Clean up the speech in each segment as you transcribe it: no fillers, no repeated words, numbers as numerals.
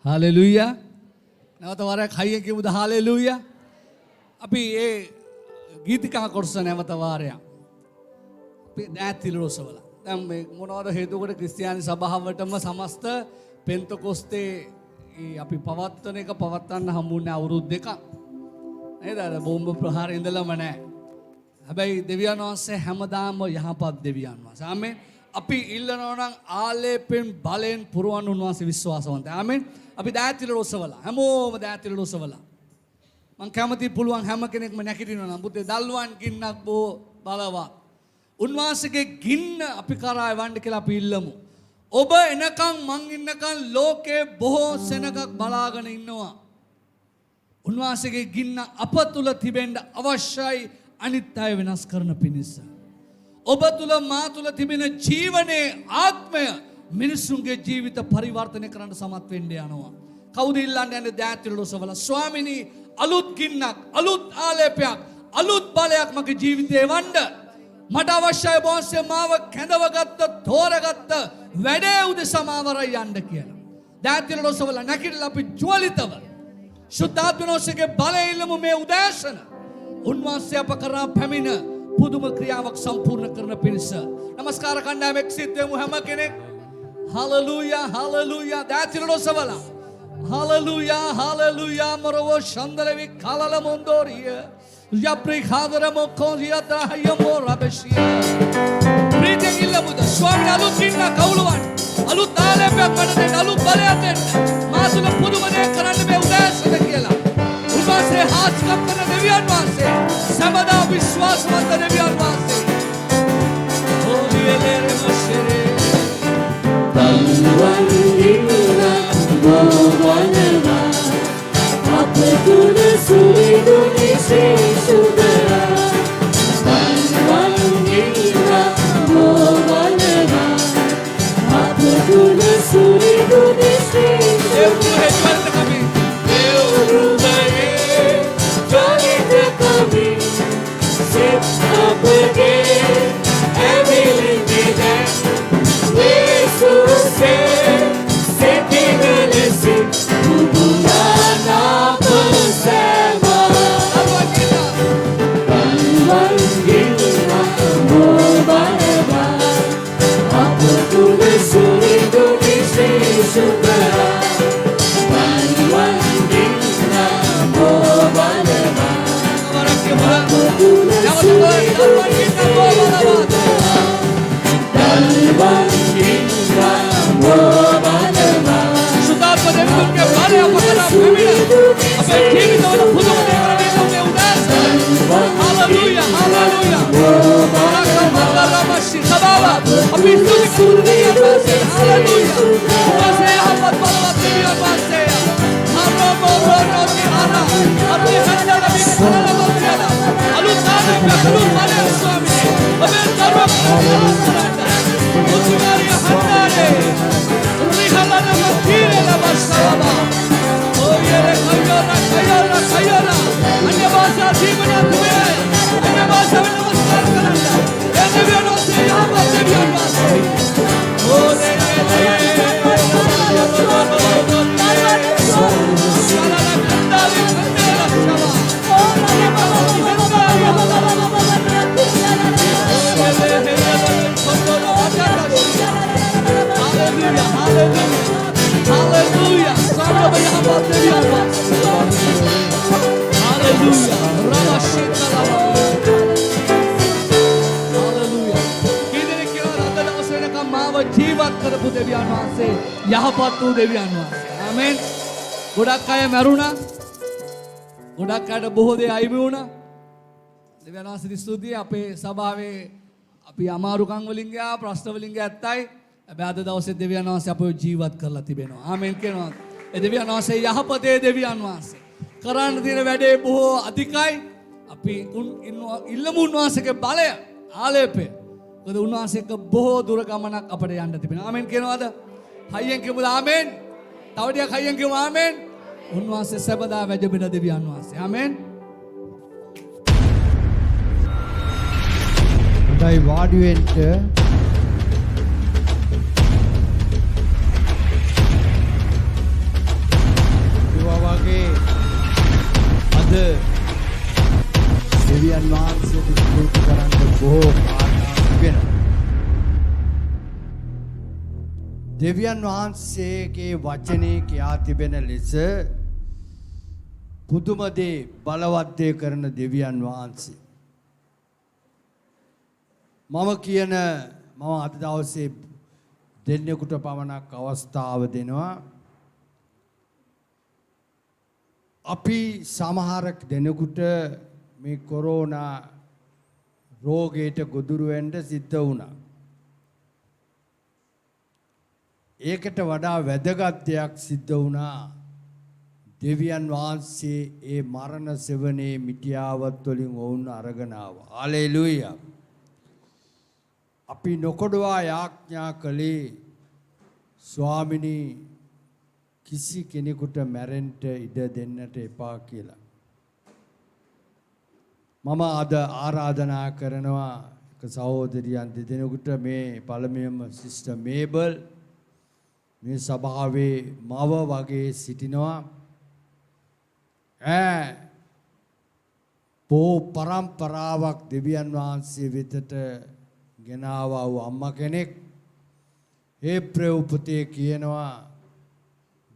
Hallelujah. නැවත වරක් හයියෙන් කියමුද හලෙලුයා. අපි ඒ ගීතිකා කොටස නැවත වාරයක් අපි දෑතිල රොසවල. දැන් මේ මොනවද හේතුවකට ක්‍රිස්තියානි සභාවටම සමස්ත පෙන්තකොස්තේ අපි පවත්වන එක පවත්වන්න හම්බුනේ අවුරුදු දෙකක්. නේද? අර බෝම්බ ප්‍රහාර ඉඳලම නැහැ. හැබැයි දෙවියන් වහන්සේ හැමදාම යහපත් දෙවියන් වහන්සේ. ආමෙන්. අපි ඉල්ලනවා නම් ආලේපෙන් බලෙන් පුරවන්න උන්වහන්සේ විශ්වාසවන්තයි. ආමෙන්. අපි දෑතිල රොසවලා හැමෝම දෑතිල රොසවලා මං කැමති පුළුවන් හැම කෙනෙක්ම නැගිටිනවා නම් බුද්ධ දල්වන් ගින්නක් බෝ බලවත් උන්වහන්සේගේ ගින්න අපි කරා එවන්න කියලා අපි ඉල්ලමු. ඔබ එනකන් මං ඉන්නකන් ලෝකේ බොහෝ සෙනගක් බලාගෙන ඉන්නවා. උන්වහන්සේගේ ගින්න අප තුල තිබෙන්න අවශ්‍යයි අනිත් අය වෙනස් කරන පිණිස. ඔබ තුල මා තුල තිබෙන ජීවනයේ ආත්මය මිනිසුන්ගේ ජීවිත පරිවර්තනය කරන්න සමත් වෙන්න යනවා. කවුද ඉල්ලන්නේ යන්නේ දෑතිල රොසවල ස්වාමිනී අලුත් ගින්නක් අලුත් ආලේපයක් අලුත් බලයක් මගේ ජීවිතේ වන්න මට අවශ්‍යයි බොන්සේ මාව කැඳවගත්ත තෝරගත්ත වැඩේ උදෙසා මාවරයි යන්න කියලා. දෑතිල රොසවල නැගිටලා අපි ජ්වලිතව සුද්ධාත්මනෝසගේ බලය ඉල්ලමු මේ උදෑසන. උන්වහන්සේ අප කරා පැමිණ පුදුම ක්‍රියාවක් සම්පූර්ණ කරන පිණිස. නමස්කාර කණ්ඩායම එක්සිත් වෙමු හැම කෙනෙක්. හලෙලූයා හලෙලූයා දෑතිල රොසවල හලෙලූයා හලෙලූයා මරවෝ ශන්දරවි කලල මොන්දෝරිය යප්‍රි ખાදර මොකොරියත හයමෝ රබෂිය ප්‍රීතියෙන් ඉල්ලමුද ස්වාමීන් අලුත් ගින්න කවුලුවන් අලුත් ආලේපයක් මට දෙන්න අලුත් බලයක් දෙන්න මා තුළ පුදුම දේ කරන්න මේ උදෑසන කියලා. උන්වහන්සේ හාස්කම් කරන දෙවියන් වහන්සේ සමදා විශ්වාසවන්ත දෙවියන් වහන්සේ ඕලියලේ මොෂරේ One in Bovanava, Apatuna Suriduni Sudara. One in Bovanava, Apatuna Suriduni Sudara. Devuruvaye, Jolita Kavi, Sit up again, Emily Nidan. Jesus said, sitting in a seat, Ubunana Pusema. Banwangina, Mobaneva, Apatuna Suriduni Sudara. Banwangina, Mobaneva, Apatuna Suriduni Sudara. සුදාත්ම දෙවියන්ගේ බලය අප කරා පැමිණ අපේ ජීවිතවල පුදුම දේ කරන්නේ මේ උදෑසන. හලෙලූයා හලෙලූයා රාමශි සබාව අපි ස්තුති කරමු දෙවියන් වහන්සේ. හලෙලූයා වාසේ අපත් බලවත් දෙවියන් වහන්සේ හරමෝරෝති අනා අපි හන්දලා විකරලා කියලා අලුත් ආනන්ද අලුත් බලය ස්වාමී අපේ ධර්ම Usumaria Handare, Rihalana Makire la Basaba, Oyere Kayora, Kayora, Kayora, Anabasa Dimana Tume, Anabasa Namaskar Karanda, Eneviano Seyama Sevianvase, Ore Hallelujah. Hallelujah. Ramashita lava. Hallelujah. Kidene kiyawa අද දවස් වෙනකම් මාව ජීවත් කරපු දෙවියන් වහන්සේ යහපත් වූ දෙවියන් වහන්සේ. ආමෙන්. ගොඩක් අය මැරුණා. ගොඩක් අයට බොහෝ දේ අයිමි වුණා. දෙවියන් වහන්සේට ස්තුතියි. අපේ සභාවේ අපි අමාරුකම් වලින් ගියා ප්‍රශ්න වලින් ගියා ඇත්තයි. හැබැයි අද දවසේ දෙවියන් වහන්සේ අපව ජීවත් කරලා තිබෙනවා. ආමෙන් කියනවා. ඒ දෙවියන් වහන්සේ යහපතේ දෙවියන් වහන්සේ. කරන්න තියෙන වැඩේ බොහෝ අධිකයි. අපි ඉල්ලමු උන්වහන්සේගේ බලය ආලේපය. මොකද උන්වහන්සේ එක්ක බොහෝ දුර ගමනක් අපිට යන්න තිබෙනවා. ආමෙන් කියනවාද? හයියෙන් කියමුද ආමෙන්? තව ටිකක් හයියෙන් කියමු ආමෙන්. උන්වහන්සේ සබදා වැජබෙන දෙවියන් වහන්සේ. ආමෙන්. හොඳයි වාඩි වෙන්න. දෙවියන් වහන්සේට ස්තුති කරන්න බොහෝ කාරණා තිබෙනවා. දෙවියන් වහන්සේගේ වචනේ කියා තිබෙන ලෙස පුදුම දේ බලවත් දේ කරන දෙවියන් වහන්සේ. මම අද දවසේ දෙන්නෙකුට පමණක් අවස්ථාව දෙනවා. අපි සමහර දෙනෙකුට මේ කොරෝනා රෝගයට ගොදුරු වෙන්න සිද්ධ වුණා. ඒකට වඩා වැදගත් දෙයක් සිද්ධ වුණා. දෙවියන් වහන්සේ ඒ මරණ සෙවණේ මිටියාවත් වලින් වුණ අරගෙන ආවා. හලෙලූයා. අපි නොකොඩවා යාඥා කළේ ස්වාමිනී කිසි කෙනෙකුට මැරෙන්න ඉඩ දෙන්නට එපා කියලා. මම අද ආරාධනා කරනවා එක සහෝදරියන් දෙදෙනෙකුට මේ පළමුවෙන්ම සිස්ටර් මේබල් මේ සභාවේ මව වගේ සිටිනවා. බොහෝ පරම්පරාවක් දෙවියන් වහන්සේ වෙතට ගෙනාවා වූ අම්මා කෙනෙක්. හේබ්‍රෙව් පොතේ කියනවා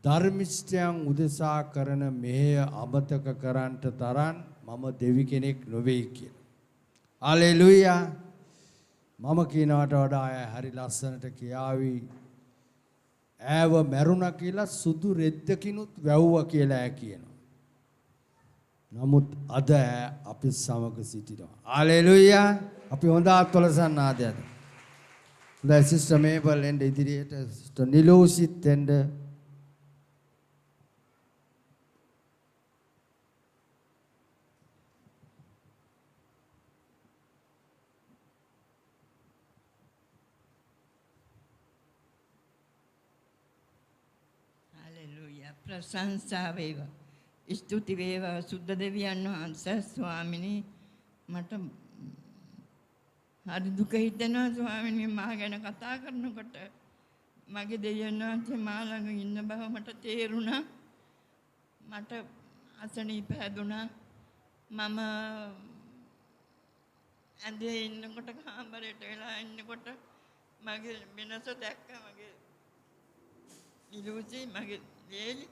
ධර්මිෂ්ඨයන් උදෙසා කරන මෙහෙය අමතක කරන්නට තරම් මම දෙවි කෙනෙක් නොවේ කියලා. හලෙලූයා. මම කියනවට වඩා හරි ලස්සනට කියාවි. ඈව මැරුණා කියලා සුදු රෙද්දකිනුත් වැව්වා කියලා කියනවා. නමුත් අද අපි සමග සිටිනවා. හලෙලූයා. අපි හොඳ අත්වලසන් ආදයද. හොඳයි සිස්ටර් මේබල් එන්න ඉදිරියට සිස්ටර් නිලෝසිත් එන්න. හලෙලූයා. ප්‍රශංසා වේවා. ස්තුති වේවා සුද්ධ දෙවියන් වහන්සේ ස්වාමිනී මට හරි දුක හිතෙනවා ස්වාමිනී මා ගැන කතා කරනකොට මගේ දෙවියන් වහන්සේ මා ළඟ ඉන්න බව මට තේරුණා. මට අසනීප හැදුනා. මම ඇඳේ ඉන්නකොට කාමරේට වෙලා ඉන්නකොට මගේ වෙනස දැක්කා. මගේ ඉලුසි මගේ ලේලි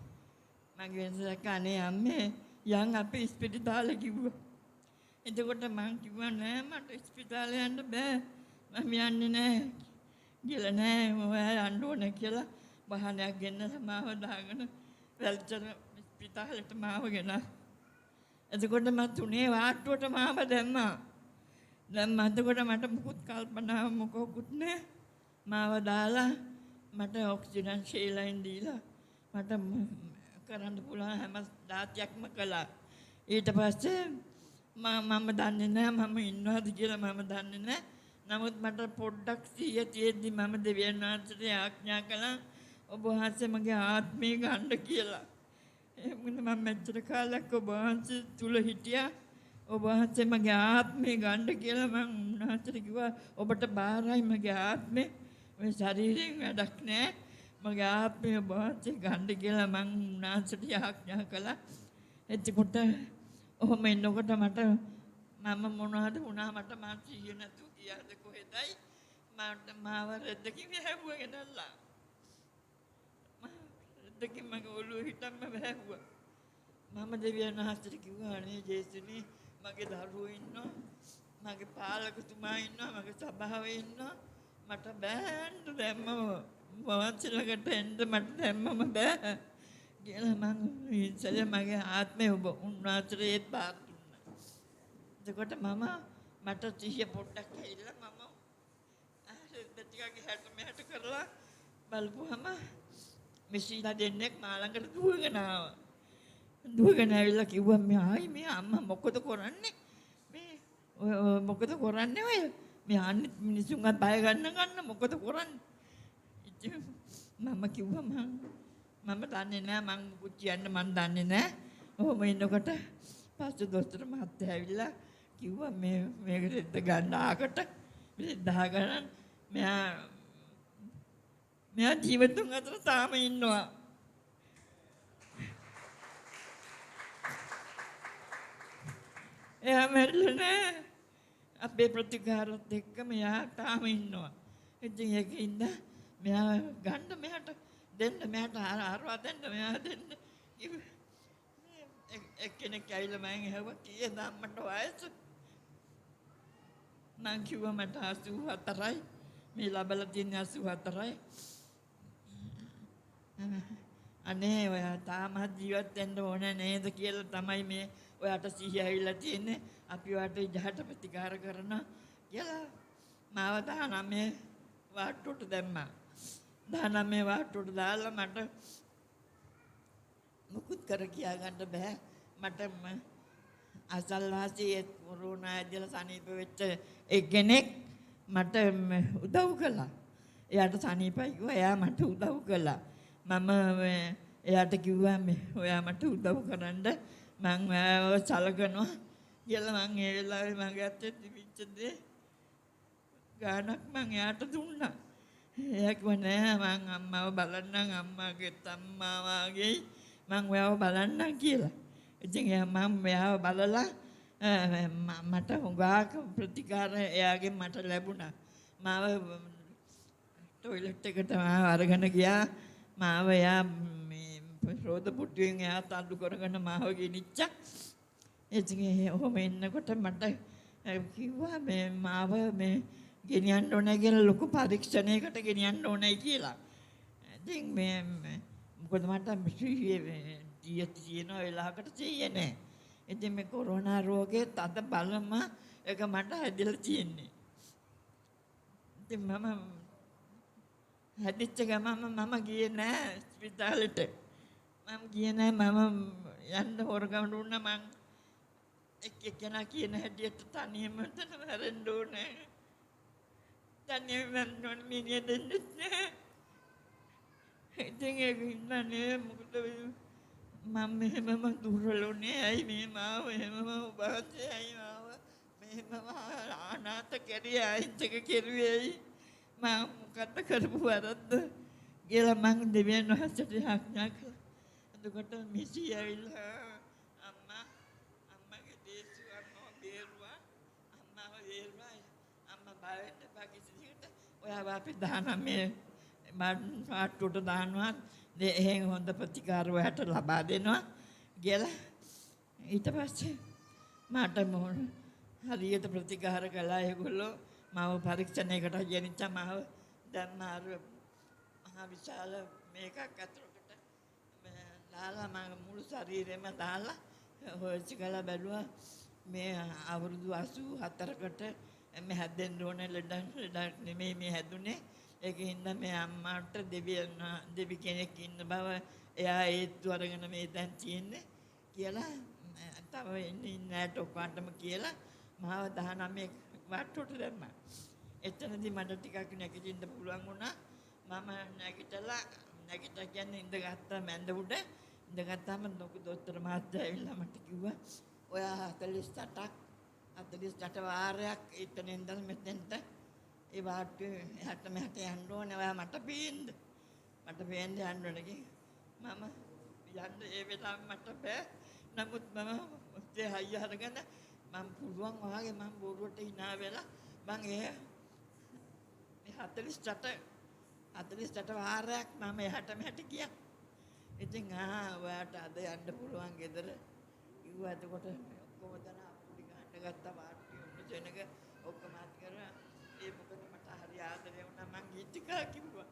මගේ වෙනස දැක්කා. අනේ අම්මේ යන් අපි ඉස්පිරිතාලේ කිව්වා. එතකොට මං කිව්වා නෑ මට ඉස්පිරිතාලේ යන්න බෑ. මම යන්නේ නෑ. ගිහලා නෑ ඔයා යන්න ඕනේ කියලා බහනයක් ගෙන්නලා මාව දාගෙන වැල්චර ඉස්පිරිතාලේට මාව ගෙනා. එතකොට මම තුනේ වාට්ටුවට මාව දැම්මා. එතකොට මට මුකුත් කල්පනාව මොකකුත් නෑ. මාව දාලා මට ඔක්සිජන් ශීලයින් දීලා මට කරන්න පුළුවන් හැම දාතියක්ම කළා. ඊට පස්සේ මම දන්නේ නැහැ මම ඉන්නවද කියලා මම දන්නේ නැහැ. නමුත් මට පොඩ්ඩක් සිහිය තියෙද්දි මම දෙවියන් වහන්සේට ආඥා කළා ඔබ වහන්සේ මගේ ආත්මය ගන්න කියලා. එහෙනම් මම මෙච්චර කාලයක් ඔබ වහන්සේ තුල හිටියා. ඔබ වහන්සේ මගේ ආත්මය ගන්න කියලා මම උන්වහන්සේට කිව්වා ඔබට බාරයි මගේ ආත්මය. මේ ශරීරයෙන් වැඩක් නැහැ. මගේ ආත්මය ඔබ වහන්සේ ගන්න කියලා මම උන්වහන්සේට ආඥා කළා. එතකොට ඔහොම එන්නකොට මට මම මොනවද වුණා මට මම සිහිය නැතු ගියාද කොහෙදයි මට මාව රෙද්දකින් වැහුවා ගෙනල්ලා. රෙද්දකින් මගේ ඔළුව හිටම්ම වැහුවා. මම දෙවියන් වහන්සේට කිව්වා අනේ ජේසුනේ මගේ දරුවෝ ඉන්නවා මගේ පාලකතුමා ඉන්නවා මගේ සභාවේ ඉන්නවා මට බෑන්න දැම්මම වහන්සේලකට එන්න මට දැම්මම බෑ කියලා මම ඉස්සෙල්ලා මගේ ආත්මය ඔබ උන්වහන්සේට බාර දුන්නා. එතකොට මට සිහිය පොඩ්ඩක් ඇවිල්ලා මම ටිකක් හැට මෙහෙට කරලා බලපුවම මිසිලා දෙන්නෙක් මා ළඟට දුවගෙන ආවා. දුවගෙන ඇවිල්ලා කිව්වා මේ අම්මා මොකද කරන්නේ? මේ මොකද කරන්නේ ඔය? මේ අනිත් මිනිසුන්ගේ බය ගන්න මොකද කරන්නේ? ඉතින් මම කිව්වා මම දන්නේ නැහැ මං මුකුත් කියන්න මං දන්නේ නැහැ. ඔහොම ඉන්නකොට පස්සේ දොස්තර මහත්තයා ඇවිල්ලා කිව්වා මේකට ගන්න ආකට දාගන්න මෙයා ජීවිතුන් අතර තාම ඉන්නවා. එයා මැරිලා නෑ. අපේ ප්‍රතිකාරත් එක්ක මෙයා තාම ඉන්නවා. ඉතින් ඒකින්ද මෙයා ගන්න මෙයාට දෙන්න මෙයාට ආරවා දෙන්න මෙයා දෙන්න. එක්කෙනෙක් ඇවිල්ලා මම ඇහුවා කීයද අම්මට වයස? මං කිව්වා මට 84යි. මේ ලබලා තියෙන 84යි. අනේ ඔයා තාමත් ජීවත් වෙන්න ඕන නේද කියලා තමයි මේ ඔයාට සිහිය ඇවිල්ලා තියෙන්නේ. අපි ඔයාට ඉජහට ප්‍රතිකාර කරනවා කියලා මාව 19 වාට්ටුවට දැම්මා. 19 වාට්ටුවට දාලා මට මුකුත් කර කියා ගන්න බෑ. මට අසල්වාසී කොරෝනා ඇදලා සනීප වෙච්ච එක්කෙනෙක් මට උදව් කළා. එයාට සනීපයි කිව්වා. එයා මට උදව් කළා. මම එයාට කිව්වා ඔයා මට උදව් කරන්න මං ඔයාව සලකනවා කියලා මං ඒ වෙලාවේ මගේ අතේ තිබිච්ච දේ ගානක් මං එයාට දුන්නා. එයා කිව්වා නෑ මං අම්මව බලන්නම් අම්මාගේ අම්මා වගේ මං ඔයාව බලන්නම් කියලා. ඉතින් එයාව බලලා මට හුඟක් ප්‍රතිකාර එයාගෙන් මට ලැබුණා. මාව ටොයිලට් එකට අරගෙන ගියා. මාව එයා මේ රෝද පුටුවෙන් එයා තල්ලු කරගෙන මාව ගෙනිච්චා. ඉතින් ඔහොම එන්නකොට මට කිව්වා මේ මාව මේ ගෙනියන්න ඕනේ කියලා ලොකු පරීක්ෂණයකට ගෙනියන්න ඕනේ කියලා. ඉතින් මේ මොකද මට තියෙන වෙලාවකට තියෙන්නේ නැහැ. ඉතින් මේ කොරෝනා රෝගේ තද බලම එක මට හැදිලා තියෙන්නේ. ඉතින් මම හැදිච්ච ගමම මම ගියේ නෑ ස්පිතාලෙට. මම ගියේ නෑ මම යන්න හොරගම දුන්නා මං එක්කෙනා කියන හැටියට තනියම තන හැරෙන්න ඕනේ. තනියම මම මිනිහ දෙන්නෙත් නෑ. ඉතින් ඒක ඉන්නනේ මොකද මම මෙහෙමම දුර්වලුනේ ඇයි මේ මාව එහෙමම උපාසය ඇයි මාව මෙහෙමම අනාථ කැරිය අයින්තක කෙරුවේයි මම මොකද කරපු වරද්ද කියලා මං දෙවියන් වහන්සේට යාඥා කළා. එතකොට මිසි ඇවිල්ලා අම්මගේ දේශු අම්මව බේරුවා. අම්මව බේරුවා. අම්මා බයෙන්ද පාකිසිට ඔයා අපි 19 මාට්ටුට දානවා. එහෙන් හොඳ ප්‍රතිකාර ඔයාට ලබා දෙනවා කියලා ඊට පස්සේ මට මොන හරියට ප්‍රතිකාර කළා ඒගොල්ලෝ මාව පරීක්ෂණයකට ගෙනිච්චා මාව දැන් අර මහා විශාල මේකක් අතරකට දාලා මම මුළු ශරීරෙම දාලා හොයච්ච ගලා බැලුවා මේ අවුරුදු 84කට මේ හැදෙන්න ඕනේ ලඩක් නෙමෙයි මේ හැදුනේ. ඒකින්ද මේ අම්මාට දෙවි කෙනෙක් ඉන්න බව එයා ඒත්තු අරගෙන මේ දැන් තියෙන්නේ කියලා තව ඉන්නට ඔක්කොටම කියලා මාව 19 වාට්ටුවට දැම්මා. එතනදී මට ටිකක් නැගිටින්න පුළුවන් වුණා. මම නැගිටලා කියන්නේ ඉඳගත්තා මැද උඩ. ඉඳගත්තාම ලොකු දොස්තර මහත්තයා ඇවිල්ලා මට කිව්වා ඔයා 48 වාරයක් එතන ඉඳන් මෙතෙන්ට ඒ වාට්ටුවේ එහාට මෙහාට යන්න ඕනේ. ඔයා මට පේන්න යන්න ඕනේ කිව්වා. මම යන්න ඒ වෙලාව මට බෑ. නමුත් මම ඔතේ හයිය අරගෙන මම පුළුවන් වාගේ මම බොරුවට hina වෙලා මම ඒ 48 වාරයක් මම එහාට මෙහාට ගියා. ඉතින් ඔයාට අද යන්න පුළුවන් ගෙදර කිව්වා. එතකොට ඔක්කොම දන අපුඩි ගන්න ගත්තා වාට්ටුවේ උණු දෙනක ඔක්කොම අත් කරා. ඒ මොකද මට හරි ආදරේ වුණා. මං ගීතිකා කිව්වා.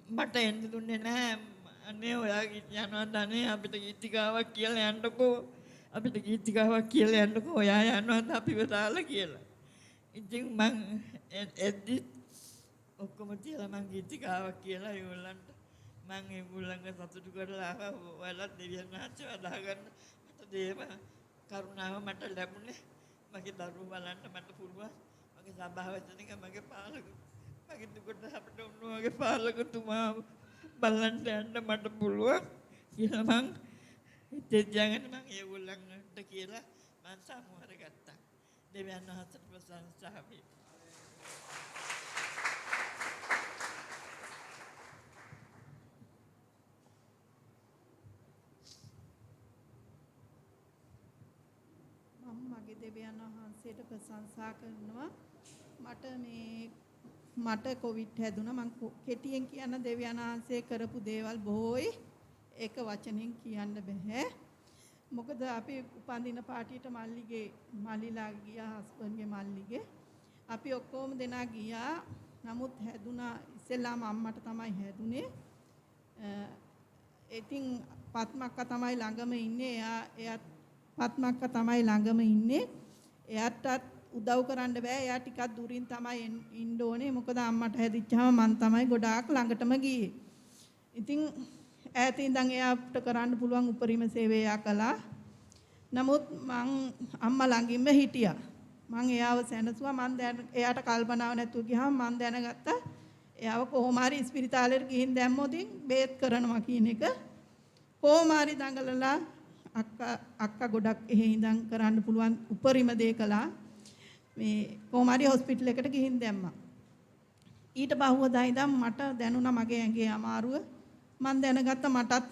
මට එන්න දුන්නේ නැහැ. අනේ ඔයා යනවා දනේ අපිට ගීතිකාවක් කියලා යන්නකෝ. ඔයා යනවාද අපිව දාලා කියලා. ඉතින් මං එද්දි ඔක්කොම තියලා මං ගීතිකාවක් කියලා ඒගොල්ලන්ට මං ඒගොල්ලන්ව සතුටු කරලා ඔයාලා දෙවියන් වහන්සේ වදාගන්න මට දේව කරුණාව මට ලැබුණේ. මගේ දරුවෝ බලන්න මට පුළුවන්. මගේ සභාවචනික මගේ පාලක මගේ දුකට අපිට උණු වගේ පාලකතුමා බලන්න යන්න මට පුළුවන් කියලා මං දෙවියන්ගෙන් මං ඒගොල්ලන්ට කියලා මං සමුහර ගත්තා. දෙවියන් වහන්සේට ප්‍රශංසා වේ. මගේ දෙවියන් වහන්සේට ප්‍රශංසා කරනවා. මට කොවිඩ් හැදුණා. මම කෙටියෙන් කියන්න දෙවියන් වහන්සේ කරපු දේවල් බොහෝයි. ඒක වචනෙන් කියන්න බෑ. මොකද අපි උපන්දින පාටියට මල්ලිලා ගියා, හස්බන්ඩ්ගේ මල්ලිගේ. අපි ඔක්කොම දෙනා ගියා. නමුත් හැදුනා ඉස්සෙල්ලාම අම්මට තමයි හැදුනේ. ඉතින් පත්මක්කා තමයි ළඟම ඉන්නේ. එයාත් පත්මක්කා තමයි ළඟම ඉන්නේ. එයාටත් උදව් කරන්න බෑ. එයා ටිකක් දුරින් තමයි ඉන්න ඕනේ. මොකද අම්මට හැදිච්චාම මං තමයි ගොඩාක් ළඟටම ගියේ. ඉතින් ඈතින් ඉඳන් එයාට කරන්න පුළුවන් උපරිම සේවය එයා කළා. නමුත් මං අම්මා ළඟින්ම හිටියා. මං එයාව සැනසුවා. මං දැන් එයාට කල්පනාව නැතුව ගියාම මං දැනගත්තා එයාව කොහොම හරි ස්පිරිතාලෙට ගිහින් දැම්මොතින් බේත් කරනවා කියන එක. කොහොම හරි දඟලලා අක්කා ගොඩක් එහෙ ඉඳන් කරන්න පුළුවන් උපරිම දේ කළා. මේ කොහොම හරි හොස්පිටල් එකට ගිහින් දැම්මා. ඊට පහුවදා ඉඳන් මට දැනුණා මගේ ඇඟේ අමාරුව. මං දැනගත්තා මටත්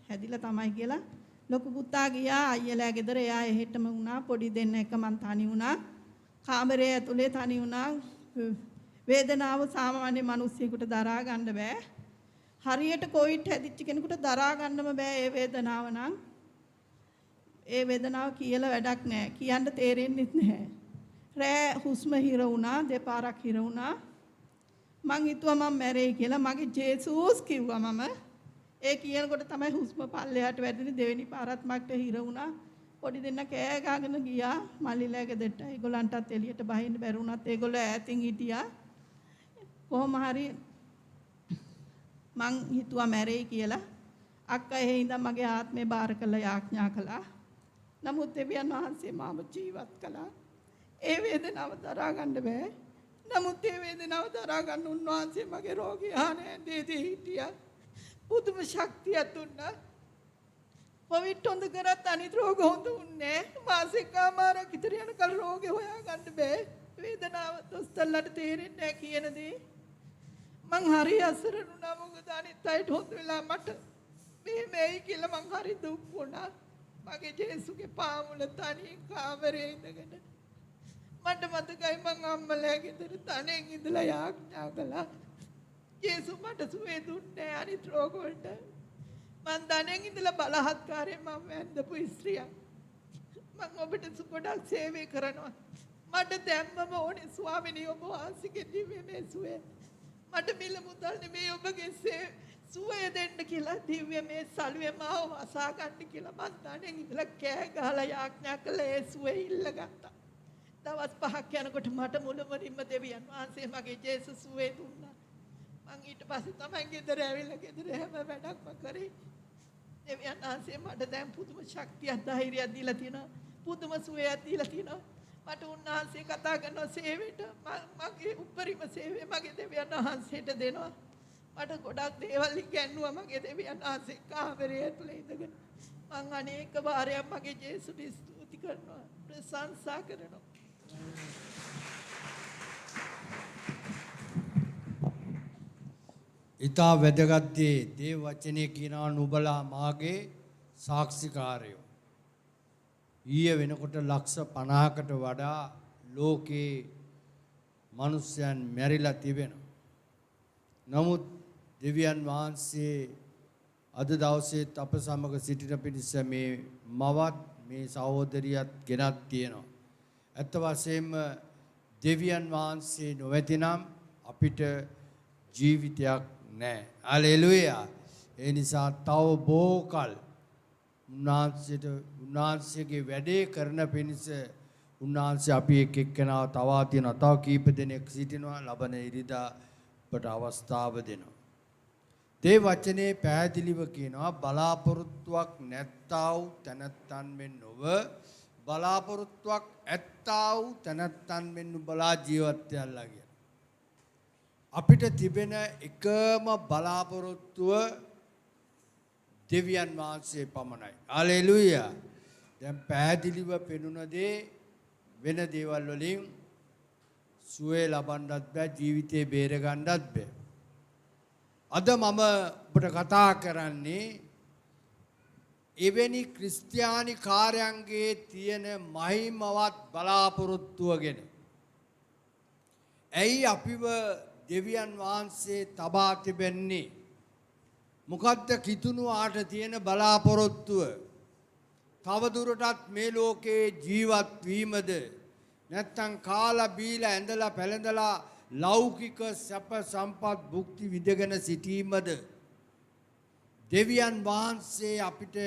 හැදිලා තමයි කියලා. ලොකු පුතා ගියා අයියලා ගෙදර. එයා එහෙටම වුණා. පොඩි දෙන්න එක මං තනි වුණා. කාමරයේ ඇතුලේ තනි වුණා. වේදනාව සාමාන්‍ය මිනිස්සුෙකුට දරා ගන්න බෑ. හරියට කොවිඩ් හැදිච්ච කෙනෙකුට දරා ගන්නම බෑ ඒ වේදනාව නම්. ඒ වේදනාව කියලා වැඩක් නෑ. කියන්න තේරෙන්නේ නැහැ. රෑ හුස්ම හිර වුණා. දෙපාරක් හිර වුණා. මං හිතුවා මම මැරෙයි කියලා. මගේ ජේසුස් කිව්වා මම. ඒ කියනකොට තමයි හුස්ම පල්ලෙහාට වැටුනේ. දෙවෙනි පාරත් මට හිර වුණා. පොඩි දෙන්න කෑ ගහගෙන ගියා මල්ලිලා ගෙදරට. ඒගොල්ලන්ටත් එළියට බහින්න බැරි වුණත් ඒගොල්ලෝ ඈතින් හිටියා. කොහොම හරි මං හිතුවා මැරෙයි කියලා. අක්කා එහෙ ඉඳන් මගේ ආත්මේ බාර කළා යාඥා කළා. නමුත් දෙවියන් වහන්සේ මාව ජීවත් කළා. ඒ වේදනාව දරා ගන්න බෑ. නමුත් ඒ වේදනාව දරා ගන්න උන්වහන්සේ මගේ රෝගී ආනන්දේදී හිටියා. පුදුම ශක්තියක් දුන්නා. කොවිඩ් හොඳ කරත් අනිත් රෝග හොඳ වුණේ. මාසිකාමාරක් විතර යනකල් රෝගේ හොයා ගන්න බෑ. වේදනාව දොස්තරලට තේරෙන්නේ නැහැ කියන දේ. මං හරි අසරණ වුණා. මොකද අනිත් අයට හොඳ වෙලා මට මෙහෙමයි කියලා මං හරි දුක් වුණා. මගේ ජේසුගේ පාමුල තනි කාමරේ ඉඳගෙන මට මතකයි මං අම්මලා ගෙදර තනියෙන් ඉඳලා යාඥා කළා. ජේසු මට සුවේ දුන්නේ අනිත් රෝග වලට. මං තනියෙන් ඉඳලා බලහත්කාරයෙන් මම වැන්දපු ස්ත්‍රියක්. මං ඔබට ගොඩක් සේවය කරනවා. මට දැම්මම ඕනේ ස්වාමිනී ඔබ වහන්සේගේ දිව්‍යමය සුවය. මට මිල මුදල් නෙමෙයි ඔබගේ සුවය දෙන්න කියලා දිව්‍යමය සලුවේ මාව වසා ගන්න කියලා මං තනියෙන් ඉඳලා කෑ ගහලා යාඥා කළා. ඒ සුවය ඉල්ලගත්තා. දවස් 5ක් යනකොට මට මුළුමනින්ම දෙවියන් වහන්සේ මගේ ජේසුස් සුවේ දුන්නා. මං ඊට පස්සේ තමයි ගෙදර ඇවිල්ලා ගෙදර හැම වැඩක්ම කරේ. දෙවියන් වහන්සේ මට දැන් පුදුම ශක්තියක් ධෛර්යයක් දීලා තියෙනවා. පුදුම සුවයක් දීලා තියෙනවා. මට උන්වහන්සේ කතා කරන සේවයට මගේ උපරිම සේවය මගේ දෙවියන් වහන්සේට දෙනවා. මට ගොඩක් දේවල් ඉගෙනුවා මගේ දෙවියන් වහන්සේ කාමරයේ ඇතුලේ ඉඳගෙන. මං අනේක වාරයක් මගේ ජේසුට ස්තුති කරනවා. ප්‍රශංසා කරනවා. ඊතා වැදගත් දේ වචනේ කියනවා නුඹලා මාගේ සාක්ෂිකාරයෝ. ඊයේ වෙනකොට ලක්ෂ 50කට වඩා ලෝකේ මිනිස්යන් මැරිලා තිබෙනවා. නමුත් දෙවියන් වහන්සේ අද දවසේ අප සමග සිටින පිණිස මේ මවත් මේ සහෝදරියත් ගෙනත් තියෙනවා. ඇත්ත වශයෙන්ම දෙවියන් වහන්සේ නොවැතිනම් අපිට ජීවිතයක් නැහැ. හලෙලූයා. ඒ නිසා තව බොහෝකල් උන්වහන්සේගේ වැඩේ කරන පිණිස උන්වහන්සේ අපි එක්කෙනාව තවා තියෙනවා. තව කීප දෙනෙක් සිටිනවා. ලබන ඉරිදා අපට අවස්ථාව දෙනවා. ඒ වචනේ පැහැදිලිව කියනවා බලාපොරොත්තුවක් නැත්තා වූ තැනැත්තන් මෙන් නොව බලාපොරොත්තුවක් ඇත්තා වූ තැනැත්තන් මෙන් නුඹලා ජීවත් වෙලා කියලා. අපිට තිබෙන එකම බලාපොරොත්තුව දෙවියන් වහන්සේ පමණයි. හලෙලූයා. දැන් පැහැදිලිව පෙනුන දේ වෙන දේවල් වලින් සුවේ ලබන්නත් බෑ, ජීවිතේ බේර ගන්නත් බෑ. අද මම ඔබට කතා කරන්නේ එවැනි ක්‍රිස්තියානි කාර්යයන්ගේ තියෙන මහිමවත් බලාපොරොත්තුව ගැන. ඇයි අපිව දෙවියන් වහන්සේ තබා තිබෙන්නේ? මොකද්ද කිතුණුවාට තියෙන බලාපොරොත්තුව? තවදුරටත් මේ ලෝකේ ජීවත් වීමද? නැත්තම් කාලා බීලා ඇඳලා පැළඳලා ලෞකික සැප සම්පත් භුක්ති විඳගෙන සිටීමද? දෙවියන් වහන්සේ අපිට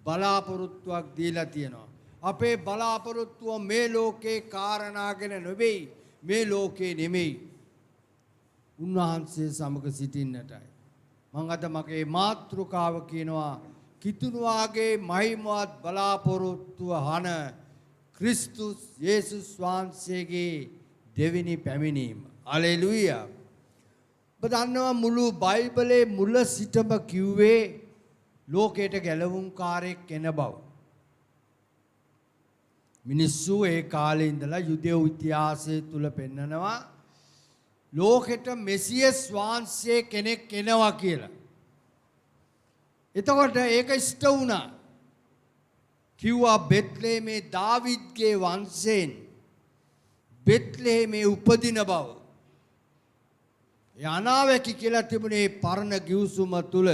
බලාපොරොත්තුවක් දීලා තියෙනවා. අපේ බලාපොරොත්තුව මේ ලෝකේ කාරණා ගැන නෙවෙයි, මේ ලෝකේ නෙමෙයි. උන්වහන්සේ සමග සිටින්නටයි. මම අද මගේ මාතෘකාව කියනවා කිතුණුවාගේ මහිමවත් බලාපොරොත්තුව හන ක්‍රිස්තුස් යේසුස් වහන්සේගේ දෙවෙනි පැමිණීම. හලෙලූයා. බදන්නවා මුළු බයිබලේ මුල සිටම කිව්වේ ලෝකයට ගැලවුම්කාරයෙක් එන බව. මිනිස්සු ඒ කාලේ ඉඳලා යුදෙව් ඉතිහාසය තුල පෙන්නනවා ලෝකෙට මෙසියස් වහන්සේ කෙනෙක් එනවා කියලා. එතකොට ඒක ඉෂ්ට වුණා. කිව්වා බෙත්ලෙහේමේ දාවිද්ගේ වංශයෙන් බෙත්ලෙහේමේ උපදින බව. ඒ අනාවැකි කියලා තිබුණේ පරණ ගිවිසුම තුල.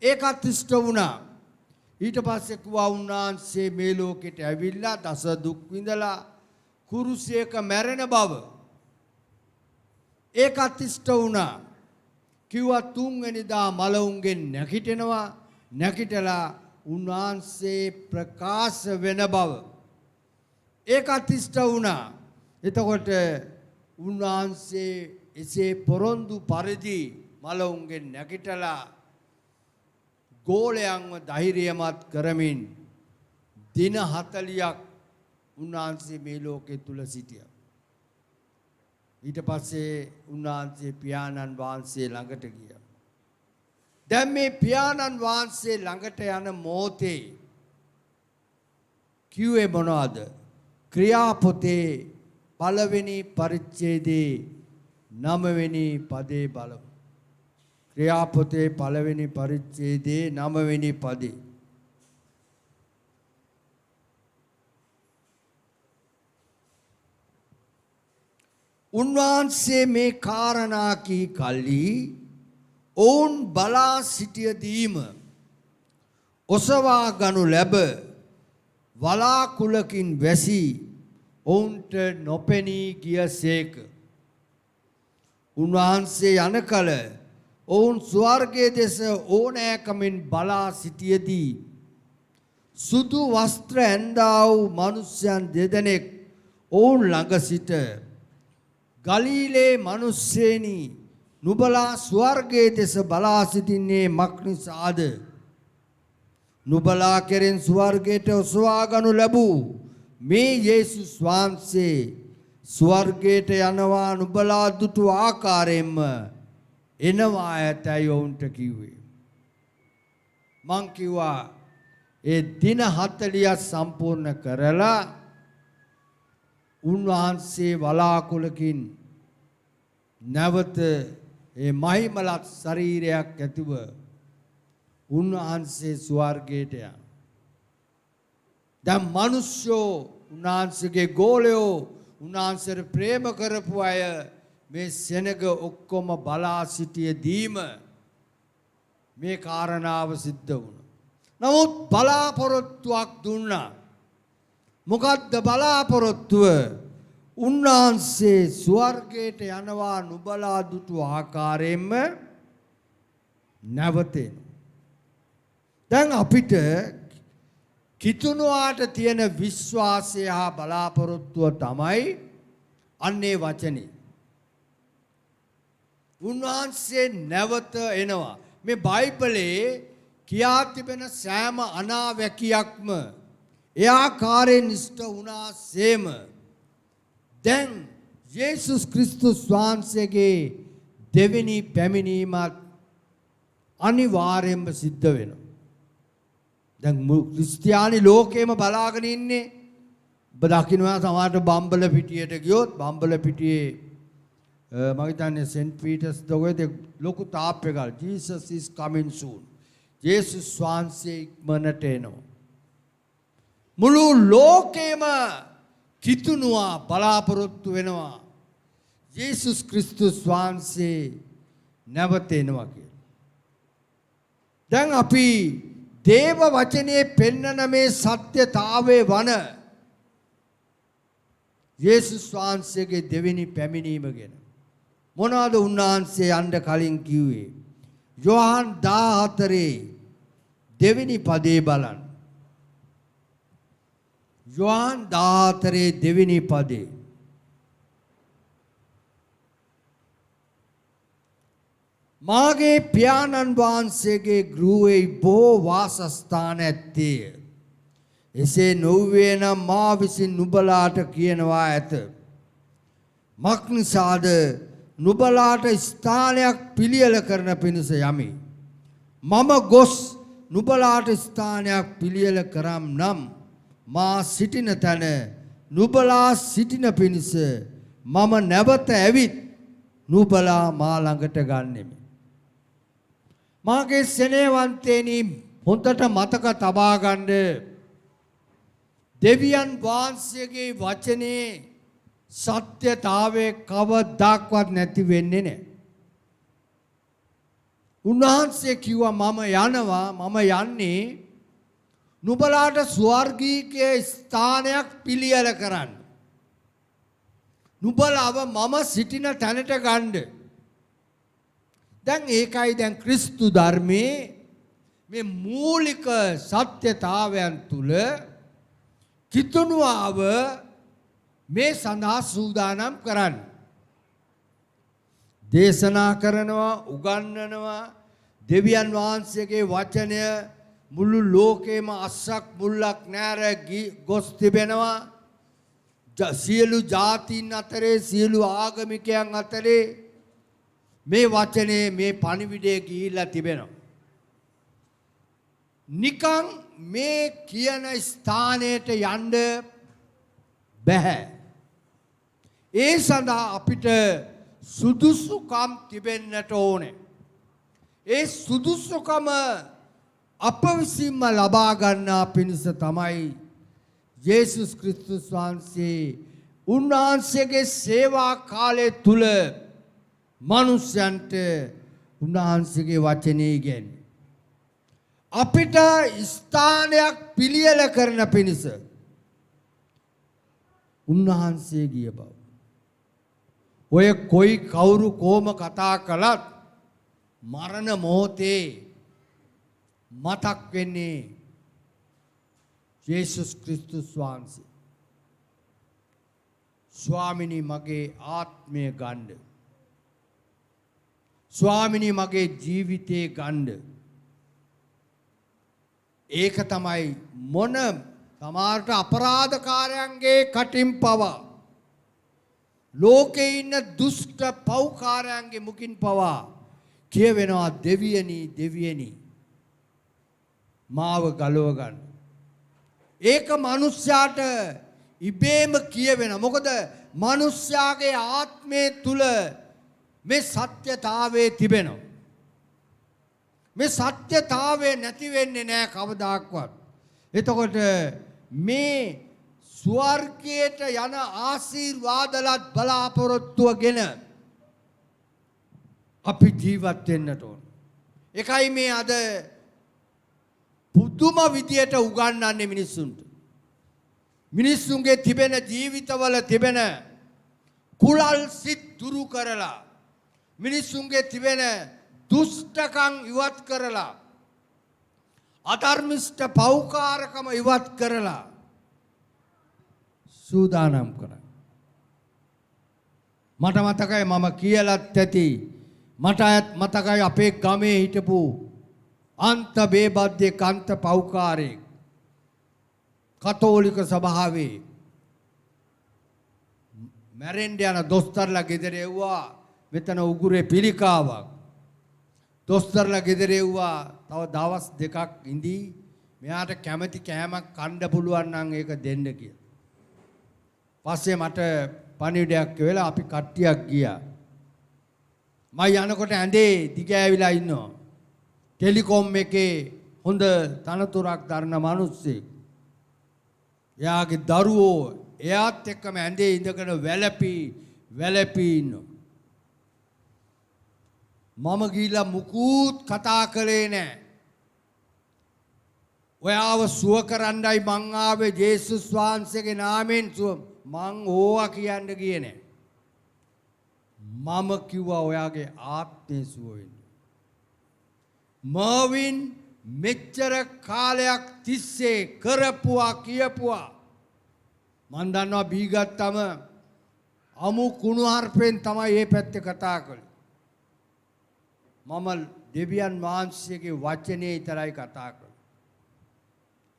ඒකත් ඉෂ්ට වුණා. ඊට පස්සේ කිව්වා උන්වහන්සේ මේ ලෝකෙට ඇවිල්ලා දස දුක් විඳලා කුරුසියක මැරෙන බව. ඒකත් ඉෂ්ට වුණා. කිව්වා තුන්වෙනිදා මලවුන්ගෙන් නැගිටිනවා. නැගිටලා උන්වහන්සේ ප්‍රකාශ වෙන බව. ඒකත් ඉෂ්ට වුණා. එතකොට උන්වහන්සේ එසේ පොරොන්දු පරිදි මලවුන්ගෙන් නැගිටලා ගෝලයන්ව ධෛර්යමත් කරමින් දින 40ක් උන්වහන්සේ මේ ලෝකෙ තුල සිටියා. ඊට පස්සේ උන්වහන්සේ පියාණන් වහන්සේ ළඟට ගියා. දැන් මේ පියාණන් වහන්සේ ළඟට යන මොහොතේ කිව්වේ මොනවද? ක්‍රියාපොතේ පළවෙනි පරිච්ඡේදයේ 9 වෙනි පදේ බලමු. ක්‍රියාපොතේ පළවෙනි පරිච්ඡේදයේ 9 වෙනි පදේ. උන්වහන්සේ මේ කාරණා කී කල්හි ඔවුන් බලා සිටියදීම ඔසවා ගනු ලැබ වලාකුලකින් වැසි ඔවුන්ට නොපෙනී ගියසේක. උන්වහන්සේ යන කල ඔවුන් ස්වර්ගයේ දෙස ඕනෑකමින් බලා සිටියදී සුදු වස්ත්‍ර ඇඳා වූ මිනිසයන් දෙදෙනෙක් ඔවුන් ළඟ සිට ගලීලේ මිනිස්සෙනි නුබලා ස්වර්ගයේ දෙස බලා සිටින්නේ මක් නිසාද? නුබලා කෙරෙන් ස්වර්ගයට ඔසවා ගනු ලැබූ මේ යේසුස් වහන්සේ ස්වර්ගයට යනවා නුබලා දුටු ආකාරයෙන්ම එනවා ඇතැයි ඔවුන්ට කිව්වේ. මං කිව්වා ඒ දින 40 සම්පූර්ණ කරලා උන්වහන්සේ වලාකුලකින් නැවත ඒ මහිමලත් ශරීරයක් ඇතිව උන්වහන්සේ ස්වර්ගයට යනවා. දැන් මිනිස්සු උන්වහන්සේගේ ගෝලයෝ උන්වහන්සේට ප්‍රේම කරපු අය මේ සෙනග ඔක්කොම බලා සිටියදීම මේ කාරණාව සිද්ධ වුණා. නමුත් බලාපොරොත්තුවක් දුන්නා. මොකද්ද බලාපොරොත්තුව? උන්වහන්සේ ස්වර්ගයට යනවා නුබලා දුටු ආකාරයෙන්ම නැවතෙන. දැන් අපිට කිතුණුවාට තියෙන විශ්වාසය හා බලාපොරොත්තුව තමයි අන්නේ වචනේ. උන්වහන්සේ නැවත එනවා. මේ බයිබලයේ කියා තිබෙන සෑම අනාවැකියක්ම ඒ ආකාරයෙන් ඉෂ්ට වුණාseම දැන් යේසුස් ක්‍රිස්තුස් වහන්සේගේ දෙවෙනි පැමිණීමත් අනිවාර්යයෙන්ම සිද්ධ වෙනවා. දැන් ක්‍රිස්තියානි ලෝකෙම බලාගෙන ඉන්නේ. ඔබ දකින්නවා සමහරට බම්බල පිටියට ගියොත් බම්බල පිටියේ මම හිතන්නේ සෙන්ට් පීටර්ස් දොගේදී ලොකු තාප් එකක් Jesus is coming soon යේසුස් වහන්සේ ඉක්මනට එනවා. මුළු ලෝකෙම කිතුනුවා බලාපොරොත්තු වෙනවා. යේසුස් ක්‍රිස්තුස් වහන්සේ නැවත එනවා කියලා. දැන් අපි දේව වචනේ පෙන්වන මේ සත්‍යතාවයේ වන යේසුස් වහන්සේගේ දෙවෙනි පැමිණීම ගැන මොනවද උන්වහන්සේ යන්න කලින් කිව්වේ? යෝහන් 14 දෙවෙනි පදේ බලන්න. යෝහන් 14 දෙවෙනි පදේ. මාගේ පියාණන් වහන්සේගේ ගෘහයේ බොහෝ වාසස්ථාන ඇත්තේය. එසේ නොවුවේ නම් මා විසින් නුඹලාට කියනවා ඇත. මක් නිසාද නුඹලාට ස්ථානයක් පිළියෙල කරන පිණිස යමි. මම ගොස් නුඹලාට ස්ථානයක් පිළියෙල කරම් නම් මා සිටින තැන නුඹලා සිටින පිණිස මම නැවත ඇවිත් නුඹලා මා ළඟට ගන්නෙමි. මාගේ සෙනෙහවන්තේනි හොඳට මතක තබා ගන්න දෙවියන් වහන්සේගේ වචනේ සත්‍යතාවයේ කවදාවත් නැති වෙන්නේ නැහැ. උන්වහන්සේ කිව්වා මම යන්නේ නුඹලාට ස්වර්ගීය ස්ථානයක් පිළියෙල කරන්න. නුඹලාව මම සිටින තැනට ගන්න. දැන් ඒකයි දැන් ක්‍රිස්තු ධර්මයේ මේ මූලික සත්‍යතාවයන් තුල කිතුනුවාව මේ සඳහා සූදානම් කරන්න. දේශනා කරනවා, උගන්වනවා, දෙවියන් වහන්සේගේ වචනය මුළු ලෝකෙම අස්සක් මුල්ලක් නැර ගොස් තිබෙනවා. සියලු ජාතීන් අතරේ, සියලු ආගමිකයන් අතරේ මේ වචනේ මේ පණිවිඩය ගිහිල්ලා තිබෙනවා. නිකන් මේ කියන ස්ථානයට යන්න බෑ. ඒ සඳහා අපිට සුදුසුකම් තිබෙන්නට ඕනේ. ඒ සුදුසුකම අප විසින්ම ලබා ගන්නා පිණිස තමයි යේසුස් ක්‍රිස්තුස් වහන්සේ උන්වහන්සේගේ සේවා කාලය තුල මනුෂ්‍යයන්ට උන්වහන්සේගේ වචනේ ඉගෙනන්නේ. අපිට ස්ථානයක් පිළියෙල කරන පිණිස උන්වහන්සේ ගිය බව. ඔය කොයි කවුරු කොහොම කතා කළත් මරණ මොහොතේ මතක් වෙන්නේ යේසුස් ක්‍රිස්තුස් වහන්සේ. ස්වාමිනී මගේ ආත්මය ගන්න. ස්වාමිනී මගේ ජීවිතේ ගන්න. ඒක තමයි මොන සමහරට අපරාධකාරයන්ගේ කටින් පවා ලෝකේ ඉන්න දුෂ්ට පව්කාරයන්ගේ මුකින් පවා කියවෙනවා දෙවියනි මාව ගලව ගන්න. ඒක මනුෂ්‍යයාට ඉබේම කියවෙන. මොකද මනුෂ්‍යයාගේ ආත්මය තුල මේ සත්‍යතාවයේ තිබෙනවා. මේ සත්‍යතාවය නැති වෙන්නේ නැහැ කවදාක්වත්. එතකොට මේ ස්වර්ගයට යන ආශිර්වාදලත් බලාපොරොත්තුවගෙන අපි ජීවත් වෙන්නට ඕන. ඒකයි මේ අද පුදුම විදියට උගන්වන්නේ මිනිස්සුන්ට. මිනිස්සුන්ගේ තිබෙන ජීවිතවල තිබෙන කුලල් සිත් දුරු කරලා මිනිස්සුන්ගේ තිබෙන දුෂ්ටකම් ඉවත් කරලා අධර්මිෂ්ඨ පෞකාරකම ඉවත් කරලා සූදානම් කරා. මට මතකයි මම කියලාත් ඇති. මට මතකයි අපේ ගමේ හිටපු අන්ත බේබද්දේ කාන්ත පෞකාරයෙක් කතෝලික සභාවේ මැරෙන්න යන දොස්තරලා ගෙදර එව්වා. මෙතන උගුරේ පිළිකාවක්. දොස්තරලා ගෙදර එව්වා. තව දවස් දෙකක් ඉඳී මෙයාට කැමති කෑමක් කන්න පුළුවන් නම් ඒක දෙන්න කියලා. පස්සේ මට පණිවිඩයක් වෙලා අපි කට්ටියක් ගියා. මම යනකොට ඇඳේ දිගෑවිලා ඉන්නවා. ටෙලිකොම් එකේ හොඳ තනතුරක් දරන මිනිස්සෙක්. එයාගේ දරුවෝ එයාත් එක්කම ඇඳේ ඉඳගෙන වැළපී ඉන්නවා. මම ගිහිල්ලා මුකුත් කතා කළේ නැහැ. ඔයාව සුව කරන්නයි මං ආවේ ජේසුස් වහන්සේගේ නාමයෙන් සුව මං ඕවා කියන්න ගියේ නැහැ. මම කිව්වා ඔයාගේ ආත්මේ සුව වෙන්න. මර්වින් මෙච්චර කාලයක් තිස්සේ කරපුවා කියපුවා මන් දන්නවා බීගත්තම අමු කුණු හර්පෙන් තමයි මේ පැත්තේ කතා කළේ. මම දෙවියන් වහන්සේගේ වචනේ විතරයි කතා කළේ.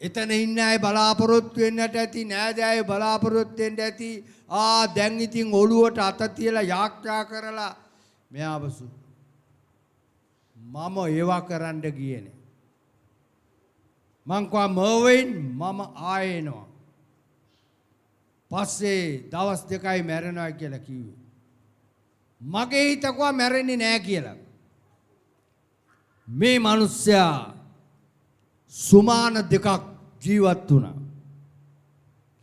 එතන ඉන්න අය බලාපොරොත්තු වෙන්නට ඇති නෑදෑයෝ බලාපොරොත්තු වෙන්න ඇති. දැන් ඉතින් ඔළුවට අත තියලා යාඥා කරලා මෙයාවසු මම ඒවා කරන්න ගියේ නෑ. මං කව මර්වින් මම ආයෙනවා. පස්සේ දවස් දෙකයි මැරෙනවා කියලා කිව්වේ. මගේ හිතකුවා මැරෙන්නේ නෑ කියලා. මේ මිනිස්සයා සුමාන දෙකක් ජීවත් වුණා.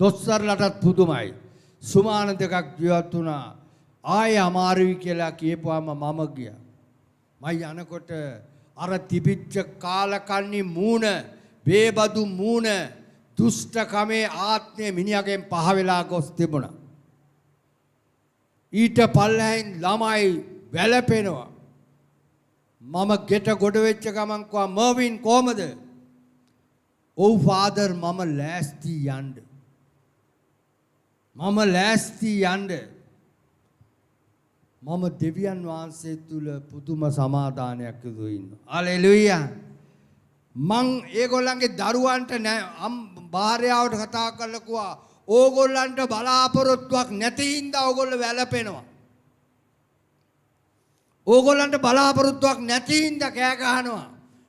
දොස්තරලටත් පුදුමයි. සුමාන දෙකක් ජීවත් වුණා. ආයෙ අමාරුයි කියලා කියපුවාම මම ගියා. මම යනකොට අර තිබිච්ච කාලකන්ණි මූණ, බේබදු මූණ, දුෂ්ටකමේ ආත්මය මිනිහගෙන් පහ වෙලා ගොස් තිබුණා. ඊට පල්ලෙහින් ළමයි වැළපෙනවා. මම ගෙට ගොඩ වෙච්ච ගමන් කව මර්වින් කොහමද? ඔව් ෆාදර් මම ලෑස්ති යන්න. මම ලෑස්ති යන්න. මම දෙවියන් වහන්සේ තුල පුදුම සමාදානයක් යුතුව ඉන්නවා. හලෙලූයා. මං ඒගොල්ලන්ගේ දරුවන්ට භාර්යාවට කතා කරලා කිව්වා ඕගොල්ලන්ට බලාපොරොත්තුවක් නැති හින්දා ඕගොල්ලෝ වැළපෙනවා. ඕගොල්ලන්ට බලාපොරොත්තුවක් නැති හින්දා කෑ ගහනවා.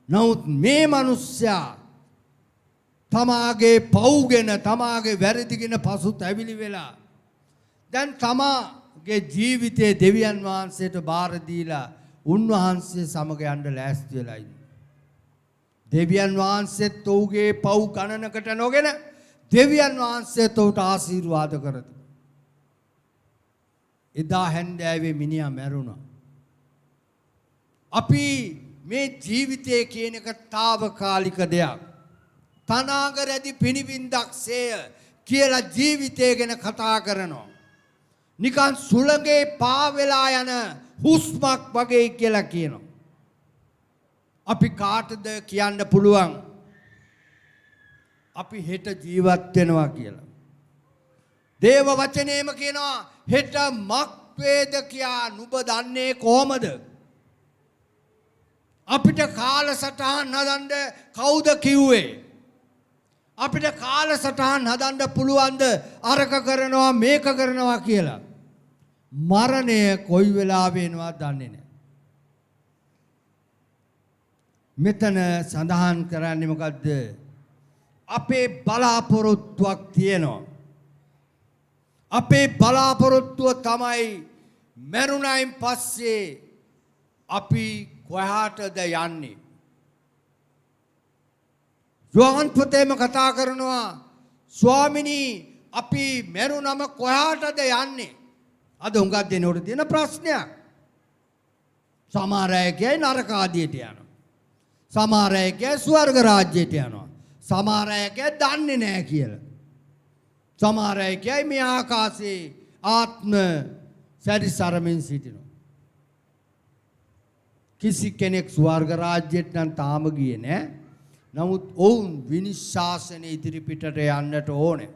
නමුත් මේ මිනිස්සයා තමාගේ පව්ගෙන තමාගේ වැරදිගෙන පසුත් ඇවිලි වෙලා දැන් තමාගේ ජීවිතයේ දෙවියන් වහන්සේට බාර දීලා උන්වහන්සේ සමග යන්න ලෑස්ති වෙලා ඉන්නවා. දෙවියන් වහන්සේත් ඔහුගේ පව් ගණනකට නොගෙන දෙවියන් වහන්සේත් ඔහුට ආශිර්වාද කරති. එදා හැන්දෑවේ මිනිහා මැරුණා. අපි මේ ජීවිතය කියන එක తాවකාලික දෙයක්. තනාගරැදි පිනිබින්දක්සේය කියලා ජීවිතය ගැන කතා කරනවා. නිකන් සුළඟේ පාවෙලා යන හුස්මක් වගේ කියලා කියනවා. අපි කාටද කියන්න පුළුවන් අපි හෙට ජීවත් වෙනවා කියලා. දේව වචනේම කියනවා හෙට මක් වේද කියා නුඹ දන්නේ කොහමද? අපිට කාලසටහන් හදන්න කවුද කිව්වේ? අපිට කාලසටහන් හදන්න පුළුවන්ද අරක කරනවා මේක කරනවා කියලා? මරණය කොයි වෙලාවෙ එනවද දන්නේ නැහැ. මෙතන සඳහන් කරන්නේ මොකද්ද? අපේ බලාපොරොත්තුවක් තියෙනවා. අපේ බලාපොරොත්තුව තමයි මරුණයින් පස්සේ අපි කොහාටද යන්නේ? යෝහන් පොතේම කතා කරනවා ස්වාමිනී අපි මරුණම කොහාටද යන්නේ? අද හුඟක් දෙනකොට තියෙන ප්‍රශ්නයක්. සමහර අය කියයි නරක ආදියට යනවා. සමහර අය කියයි ස්වර්ග රාජ්‍යයට යනවා. සමහර අය කියයි දන්නේ නැහැ කියලා. සමහර අය කියයි මේ ආකාශයේ ආත්ම සැරිසරමින් සිටිනවා. කිසි කෙනෙක් ස්වර්ග රාජ්‍යයට නම් තාම ගියේ නැහැ. නමුත් ඔවුන් විනිශ්ශාසන ඉදිරිපිටට යන්නට ඕනේ.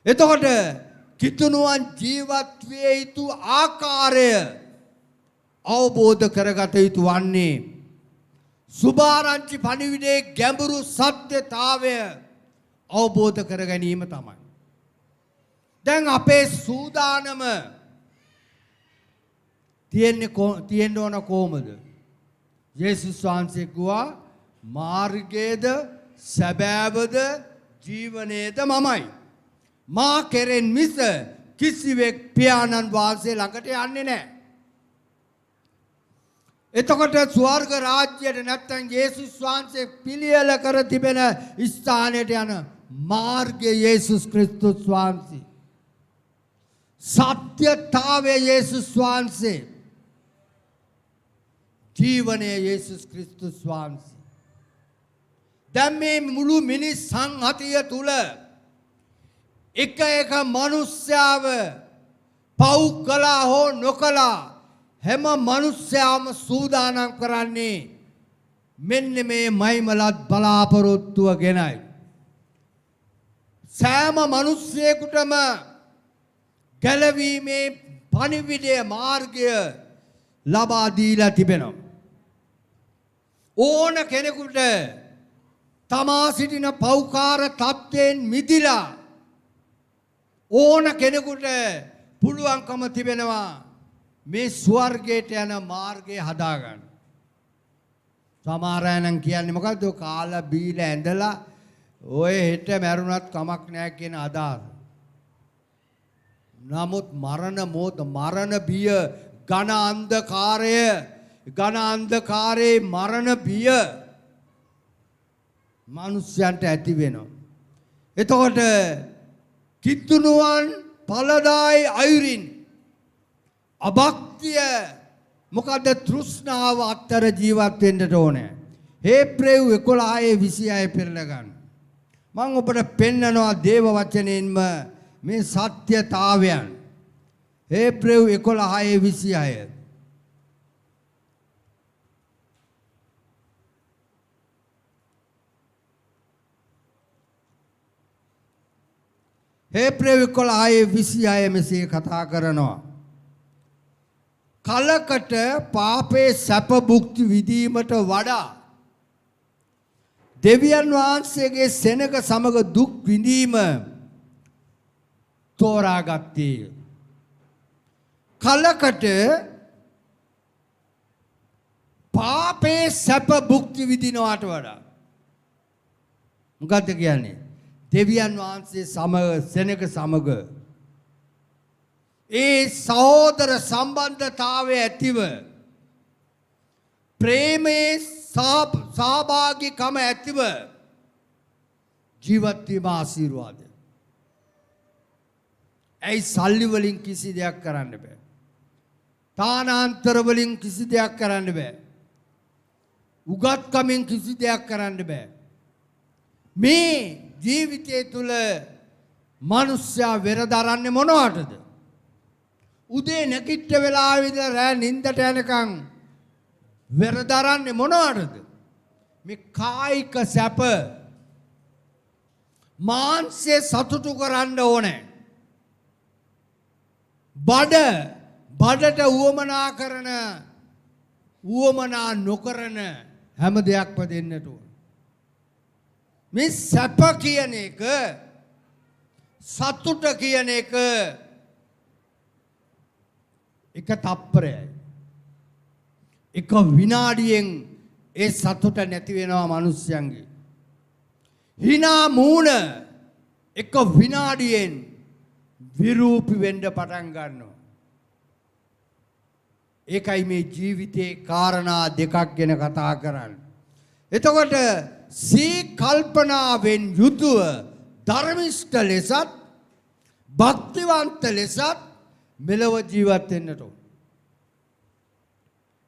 එතකොට කිතුණුවන් ජීවත් විය යුතු ආකාරය අවබෝධ කරගත යුතු වන්නේ සුභාරංචි පණිවිඩයේ ගැඹුරු සත්‍යතාවය අවබෝධ කර ගැනීම තමයි. දැන් අපේ සූදානම තියෙන්න ඕන කොහමද? යේසුස් වහන්සේ කිව්වා මාර්ගයේද සැබෑවද ජීවනයේද මමයි. මා කෙරෙන් මිස කිසිවෙක් පියාණන් වහන්සේ ළඟට යන්නේ නැහැ. එතකොට ස්වර්ග රාජ්‍යයට නැත්තම් යේසුස් වහන්සේ පිළියෙල කර තිබෙන ස්ථානයට යන මාර්ගය යේසුස් ක්‍රිස්තුස් වහන්සේ. සත්‍යතාවය යේසුස් වහන්සේ. ජීවනය යේසුස් ක්‍රිස්තුස් වහන්සේ. දැන් මේ මුළු මිනිස් සංහතිය තුල එක මනුස්සයාව පව් කළා හෝ නොකළා හැම මනුස්සයාම සූදානම් කරන්නේ මෙන්න මේ මයිමලත් බලාපොරොත්තුව ගෙනයි. සෑම මනුස්සයෙකුටම ගැලවීමේ පණිවිඩය මාර්ගය ලබා දීලා තිබෙනවා. ඕන කෙනෙකුට තමා සිටින පෞකාර තත්ත්වයෙන් මිදිලා ඕන කෙනෙකුට පුළුවන්කම තිබෙනවා මේ ස්වර්ගයට යන මාර්ගය හදාගන්න. සමහර අය නම් කියන්නේ මොකද්ද? කාලා බීලා ඇඳලා ඔය හෙට මැරුණත් කමක් නැහැ කියන අදහස. නමුත් මරණ බිය ඝන අන්ධකාරයේ මරණ බිය මිනිස්යන්ට ඇති වෙනවා. එතකොට කිතුණුවන් පළදායි අයුරින් අභක්තිය මොකද තෘෂ්ණාව අත්තර ජීවත් වෙන්නට ඕනේ. හේබ්‍රේව් 11:26 පෙරලා ගන්න. මම ඔබට පෙන්නනවා දේව වචනයෙන්ම මේ සත්‍යතාවයන්. හේබ්‍රේව් 11:26 හේබ්‍රේව් 11:26 මෙසේ කතා කරනවා. කලකට පාපේ සැප භුක්ති විඳීමට වඩා දෙවියන් වහන්සේගේ සෙනග සමග දුක් විඳීම තෝරාගත්තේ. කලකට පාපේ සැප භුක්ති විඳිනවට වඩා මොකද්ද කියන්නේ? දෙවියන් වහන්සේ සමග සෙනග සමග ඒ සහෝදර සම්බන්ධතාවය ඇතිව ප්‍රේමයේ සහභාගීකම ඇතිව ජීවත් වීම ආශිර්වාදය. ඇයි සල්ලි වලින් කිසි දෙයක් කරන්න බෑ. තානාන්තර වලින් කිසි දෙයක් කරන්න බෑ. උගත්කමින් කිසි දෙයක් කරන්න බෑ. මේ ජීවිතය තුළ මිනිස්සයා වෙරදරන්නේ මොනවටද? උදේ නැගිට වෙලාවෙ ඉඳලා රෑ නිින්දට යනකම් වෙරදරන්නේ මොනවටද? මේ කායික සැප මාංශය සතුටු කරන්න ඕනේ. බඩට උවමනා කරන උවමනා නොකරන හැම දෙයක්ම දෙන්නට ඕන. මේ සැප කියන එක සතුට කියන එක එක තප්පරයයි. එක විනාඩියෙන් ඒ සතුට නැති වෙනවා මිනිස්යන්ගේ. hina මූණ එක විනාඩියෙන් විරූපී වෙන්න පටන් ගන්නවා. ඒකයි මේ ජීවිතේ කාරණා දෙකක් ගැන කතා කරන්නේ. එතකොට සී කල්පනාවෙන් යුතුව ධර්මිෂ්ඨ ලෙසත් භක්තිවන්ත ලෙසත් මෙලව ජීවත් වෙන්නට ඕන.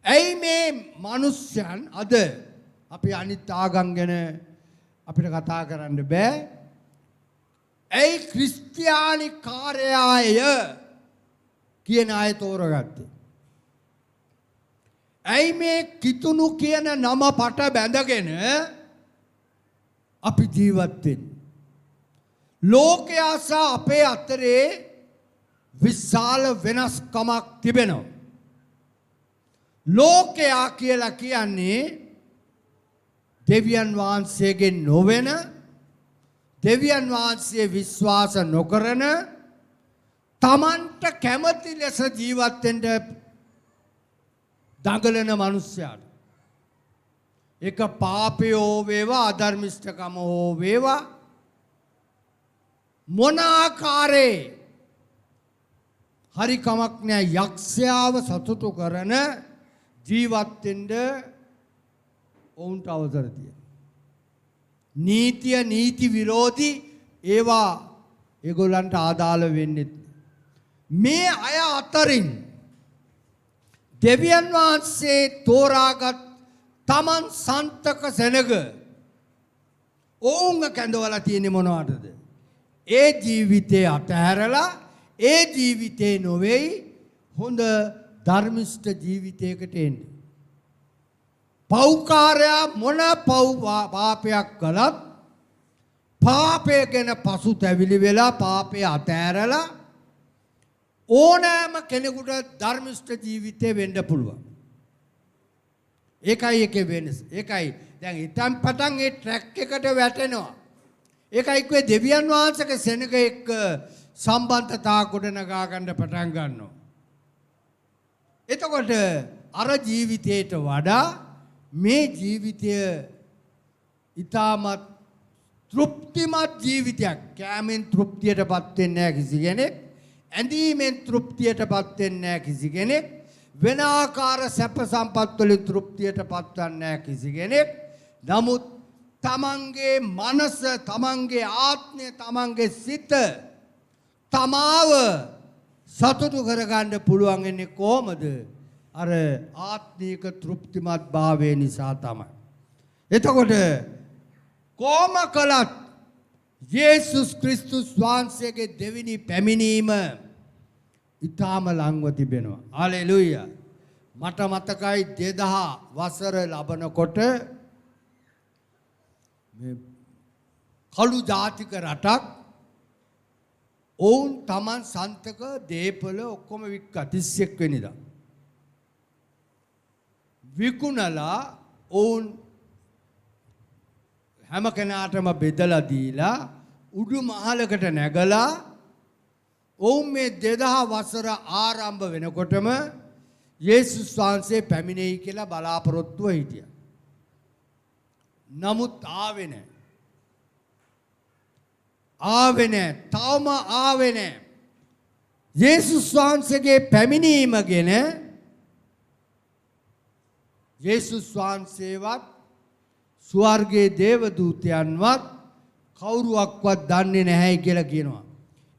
ඇයි මේ මිනිස්යන් අද අපි අනිත් ආගම් ගැන අපිට කතා කරන්න බෑ. ඇයි ක්‍රිස්තියානි කාර්යය කියන අය තෝරගත්තේ? ඇයි මේ කිතුණු කියන නම පට බැඳගෙන අපි ජීවත් වෙන්නේ? ලෝකයා සහ අපේ අතරේ විශාල වෙනස්කමක් තිබෙනවා. ලෝකයා කියලා කියන්නේ දෙවියන් වහන්සේගෙන් නොවන, දෙවියන් වහන්සේ විශ්වාස නොකරන, තමන්ට කැමති ලෙස ජීවත් වෙන්න දඟලන මිනිස්යාට. ඒක පාපය හෝ වේවා, අධර්මිෂ්ඨකම හෝ වේවා, මොන ආකාරයේ හරි කමක් නෑ යක්ෂයාව සතුටු කරන, ජීවත් වෙන්න ඔවුන්ට අවසර තියෙනවා. නීතිය නීති විරෝධී ඒවා ඒගොල්ලන්ට ආදාළ වෙන්නේ නැහැ. මේ අය අතරින් දෙවියන් වහන්සේ තෝරාගත් තමන් සන්තක සෙනග ඔවුන්ව කැඳවලා තියෙන්නේ මොනවටද? ඒ ජීවිතේ අතහැරලා ඒ ජීවිතේ නොවේයි හොඳ ධර්මිෂ්ඨ ජීවිතයකට එන්නේ. පෞකාරයා මොන පාපයක් කළත් පාපය ගැන පසුතැවිලි වෙලා පාපය අතහැරලා ඕනෑම කෙනෙකුට ධර්මිෂ්ඨ ජීවිතේ වෙන්න පුළුවන්. ඒකයි එකේ වෙනස. ඒකයි දැන් ඊටම් පටන් ඒ ට්‍රැක් එකට වැටෙනවා. ඒකයි කිව්වේ දෙවියන් වහන්සේගේ සෙනග එක්ක සම්බන්ධතා ගොඩනගා ගන්න පටන් ගන්නවා. එතකොට අර ජීවිතයට වඩා මේ ජීවිතය ඊටමත් තෘප්තිමත් ජීවිතයක්. කැමෙන් තෘප්තියටපත් වෙන්නේ නැහැ කිසි කෙනෙක්. ඇඳීමෙන් තෘප්තියටපත් වෙන්නේ නැහැ කිසි කෙනෙක්. වෙන ආකාර සැප සම්පත් වලින් තෘප්තියටපත් වන්නේ නැහැ කිසි කෙනෙක්. නමුත් තමන්ගේ මනස, තමන්ගේ ආත්මය, තමන්ගේ සිත තමාව සතුටු කරගන්න පුළුවන් වෙන්නේ කොහමද? අර ආත්මික තෘප්තිමත් භාවය නිසා තමයි. එතකොට කොහොම කළත් යේසුස් ක්‍රිස්තුස් වහන්සේගේ දෙවිනි පැමිණීම ඊටාම ළඟව තිබෙනවා. හalleluya. මට මතකයි 2000 වසර ලබනකොට මේ කළු ජාතික රටක් ඔවුන් Taman සන්තක දීපල ඔක්කොම වික්ක 31 වෙනිදා. විකුණලා ඔවුන් හැම කෙනාටම බෙදලා දීලා උඩු මහලකට නැගලා ඔවුන් මේ 2000 වසර ආරම්භ වෙනකොටම යේසුස් වහන්සේ පැමිණෙයි කියලා බලාපොරොත්තුව හිටියා. නමුත් ආවේ නැහැ. ආවේ නැහැ. තවම ආවේ නැහැ. යේසුස් වහන්සේගේ පැමිණීම ගැන යේසුස් වහන්සේවත් ස්වර්ගයේ දේව දූතයන්වත් කවුරුවක්වත් දන්නේ නැහැ කියලා කියනවා.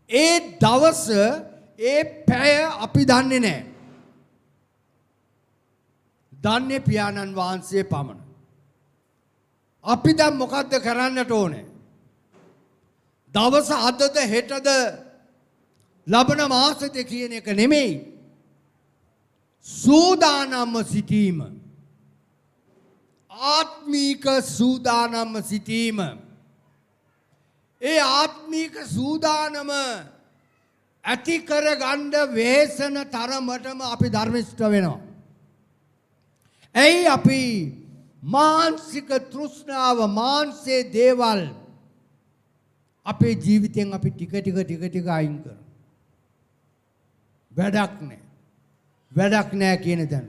ඒ දවස ඒ පැය අපි දන්නේ නැහැ. දන්නේ පියාණන් වහන්සේ පමණ. අපි දැන් මොකද්ද කරන්නට ඕනේ? දවස අදද හෙටද ලබන මාසෙද කියන එක නෙමෙයි. සූදානම්ව සිටීම. ආත්මීක සූදානම්ව සිටීම. ඒ ආත්මීක සූදානම ඇති කරගන්න වේසන තරමටම අපි ධර්මිෂ්ඨ වෙනවා. ඇයි අපි මානසික තෘෂ්ණාව මාංශයේ දේවල් අපේ ජීවිතෙන් අපි ටික ටික අයින් කරනවා. වැඩක් නැහැ. වැඩක් නැහැ කියන දන්න.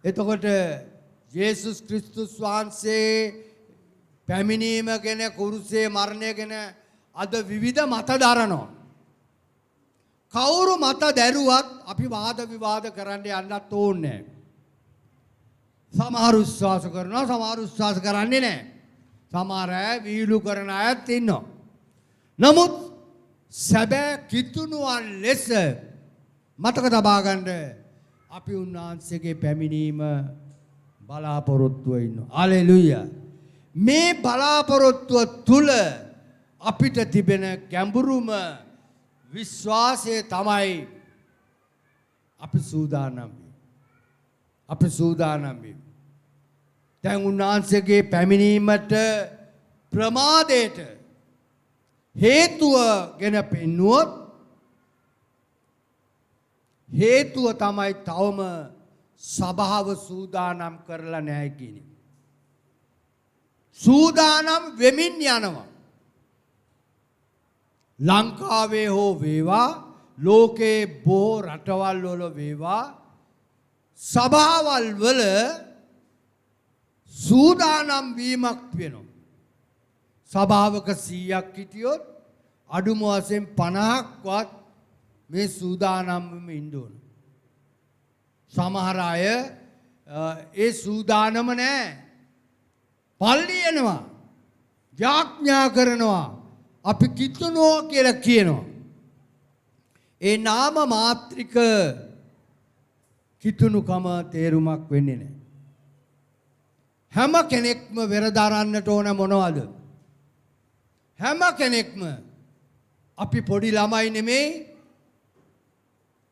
එතකොට යේසුස් ක්‍රිස්තුස් වහන්සේ පැමිණීම ගැන කුරුසේ මරණය ගැන අද විවිධ මත දරනවා. කවුරු මත දැරුවත් අපි වාද විවාද කරන්න යන්නත් ඕනේ නැහැ. සමහර විශ්වාස කරනවා, සමහර විශ්වාස කරන්නේ නැහැ. සමහර අය වීලු කරන අයත් ඉන්නවා. නමුත් සැබෑ කිතුණුවන් ලෙස මතක තබා ගන්න අපි උන්වහන්සේගේ පැමිණීම බලාපොරොත්තුව ඉන්නවා. හalleluya. මේ බලාපොරොත්තුව තුල අපිට තිබෙන ගැඹුරුම විශ්වාසය තමයි අපි සූදානම් වෙන්නේ. අපි සූදානම් වෙන්නේ. දැන් උන්වහන්සේගේ පැමිණීමට ප්‍රමාදයට හේතුව ගැන පෙන්වුවොත් හේතුව තමයි තවම සභාව සූදානම් කරලා නැහැ කියන එක. සූදානම් වෙමින් යනවා. ලංකාවේ හෝ වේවා ලෝකේ බොහෝ රටවල් වල වේවා සභාවල් වල සූදානම් වීමක් වෙනවා. සභාවක 100ක් හිටියොත් අඩුම වශයෙන් 50ක්වත් මේ සූදානම් වෙමින් ඉන්න ඕන. සමහර අය ඒ සූදානම නැහැ. පල්ලි එනවා. යාඥා කරනවා. අපි කිතුනෝ කියලා කියනවා. ඒ නාම මාත්‍රික කිතුනුකම තේරුමක් වෙන්නේ නැහැ. හැම කෙනෙක්ම වෙරදරන්නට ඕන මොනවද? හැම කෙනෙක්ම අපි පොඩි ළමයි නෙමෙයි.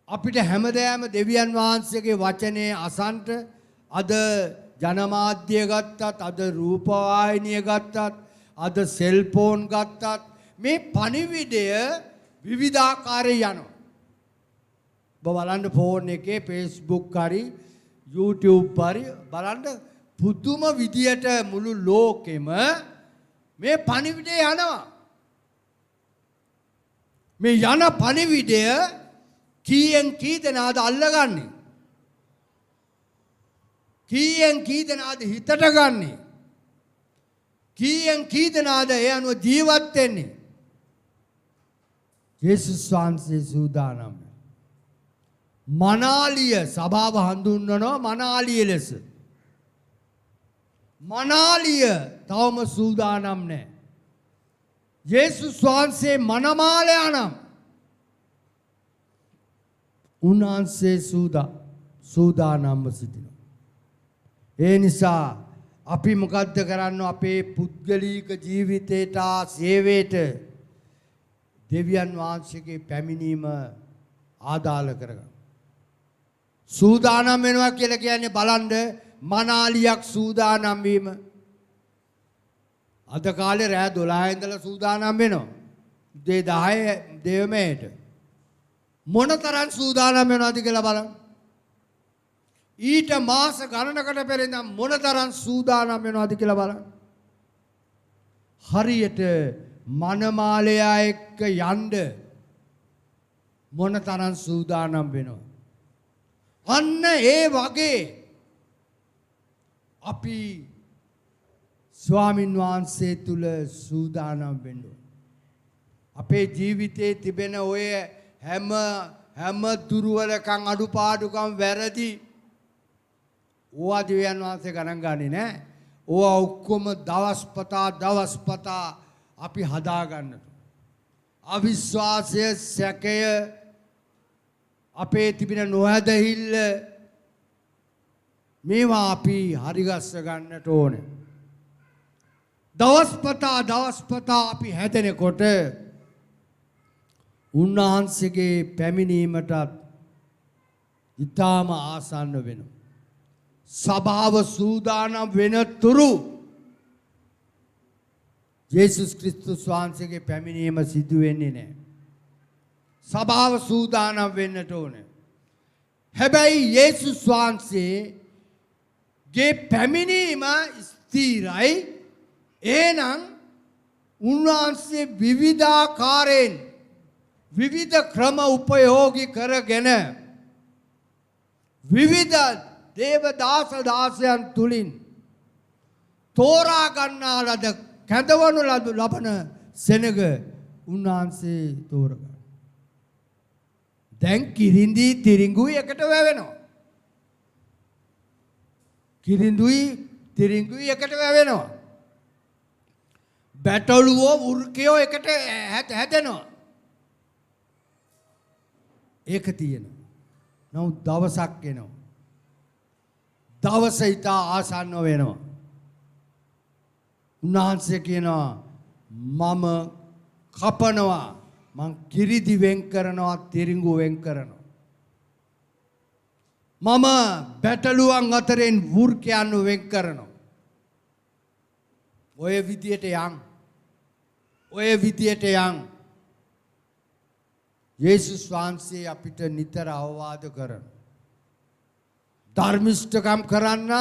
අපිට හැමදාම දෙවියන් වහන්සේගේ වචනේ අසන්ට අද ජනමාධ්‍ය ගත්තත් අද රූපවාහිනිය ගත්තත් අද සෙල්ෆෝන් ගත්තත් මේ පණිවිඩය විවිධාකාරයේ යනවා. ඔබ බලන්න ෆෝන් එකේ Facebook හරි YouTube හරි බලන්න පුදුම විදියට මුළු ලෝකෙම මේ පණිවිඩය යනවා. මේ යන පණිවිඩය කීයෙන් කී දෙනාද අල්ලගන්නේ? කීයෙන් කී දෙනාද හිතට ගන්නේ? කීයෙන් කී දෙනාද ඒ අනුව ජීවත් වෙන්නේ? යේසුස් වහන්සේ සූදානම්. මනාලිය සභාව හඳුන්වනවා මනාලිය ලෙස. මනාලිය තවම සූදානම් නැහැ. යේසුස් වහන්සේ මනමාලයා නම් උන්වහන්සේ සූදානම්ව සිටිනවා. ඒ නිසා අපි මොකද්ද කරන්න අපේ පුද්ගලික ජීවිතේට සේවයට දෙවියන් වහන්සේගේ පැමිණීම ආදාළ කරගන්න. සූදානම් වෙනවා කියලා කියන්නේ බලන්න මනාලියක් සූදානම් වීම. අද කාලේ රෑ 12 ඉඳලා සූදානම් වෙනවා. උදේ 10 දෙවමේට මොනතරම් සූදානම් වෙනවද කියලා බලන්න. ඊට මාස ගණනකට පෙර ඉඳන් මොනතරම් සූදානම් වෙනවද කියලා බලන්න. හරියට මනමාලයා එක්ක යන්න මොනතරම් සූදානම් වෙනවද? අන්න ඒ වගේ අපි ස්වාමින් වහන්සේ තුල සූදානම් වෙන්න. අපේ ජීවිතේ තිබෙන ඔය හැම දුර්වලකම් අඩුපාඩුකම් වැරදි ඕවා දෙවියන් වහන්සේ ගණන් ගන්නේ නැහැ. ඕවා ඔක්කොම දවස් පතා අපි හදා ගන්නට. අවිශ්වාසය, සැකය, අපේ තිබෙන නොහැදහිල්ල මේවා අපි හරිගස්ස ගන්නට ඕනේ. දවස් පතා අපි හැදෙනකොට උන්වහන්සේගේ පැමිණීමටත් ඊටාම ආසන්න වෙනවා. සභාව සූදානම් වෙන තුරු යේසුස් ක්‍රිස්තුස් වහන්සේගේ පැමිණීම සිදු වෙන්නේ නැහැ. සභාව සූදානම් වෙන්නට ඕනේ. හැබැයි යේසුස් වහන්සේගේ පැමිණීම ස්ථිරයි. එහෙනම් උන්වහන්සේ විවිධාකාරයෙන් විවිධ ක්‍රම උපයෝගී කරගෙන විවිධ දේවදාසයන් තුලින් තෝරා ගන්නා ලද කැඳවනු ලබන සෙනග උන්වහන්සේ තෝරගන්න. දැන් කිරිඳි තිරිඟුයි එකට වැවෙනවා. කිරිඳුයි තිරිඟුයි එකට වැවෙනවා. බැටළුවෝ වෘකයෝ එකට හැදෙනවා. ඒක තියෙනවා. නමුත් දවසක් එනවා. දවස ඉතා ආසන්න වෙනවා. උන්වහන්සේ කියනවා මම කපනවා, මං කිරිදි වෙන් කරනවා, තිරිඟු වෙන් කරනවා. මම බැටළුවන් අතරින් වෘකයන් වෙන් කරනවා. ඔය විදියට යන්. යේසුස් වහන්සේ අපිට නිතර අවවාද කරන. ධර්මිෂ්ඨකම් කරන්න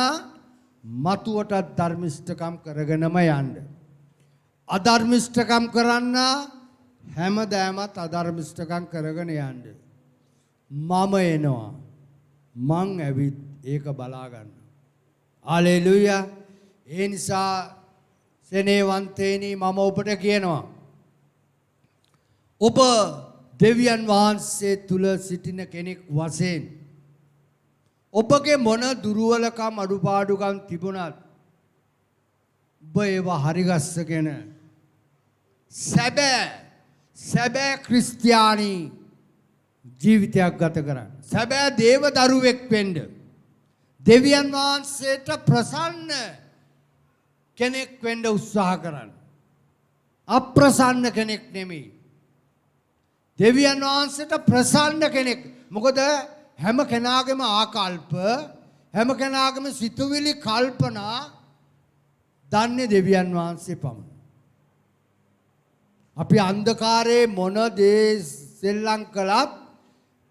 මතුවට ධර්මිෂ්ඨකම් කරගෙනම යන්න. අධර්මිෂ්ඨකම් කරන්න හැමදාමත් අධර්මිෂ්ඨකම් කරගෙන යන්න. මම එනවා. මං ඇවිත් ඒක බලා ගන්න. හalleluya. ඒ නිසා සෙනෙවන්තේනි මම ඔබට කියනවා. ඔබ දෙවියන් වහන්සේ තුල සිටින කෙනෙක් වශයෙන් ඔබගේ මොන දුර්වලකම් අඩුපාඩුකම් තිබුණත් ඔබ ඒවා හරිගස්සගෙන සැබෑ ක්‍රිස්තියානි ජීවිතයක් ගත කරන්න. සැබෑ දේව දරුවෙක් වෙන්න. දෙවියන් වහන්සේට ප්‍රසන්න කෙනෙක් වෙන්න උත්සාහ කරන්න. අප්‍රසන්න කෙනෙක් නෙමෙයි. දෙවියන් වහන්සේට ප්‍රසන්න කෙනෙක්. මොකද හැම කෙනාගේම ආකල්ප හැම කෙනාගේම සිතුවිලි කල්පනා දන්නේ දෙවියන් වහන්සේ පමණයි. අපි අන්ධකාරයේ මොන දේ සෙල්ලම් කළත්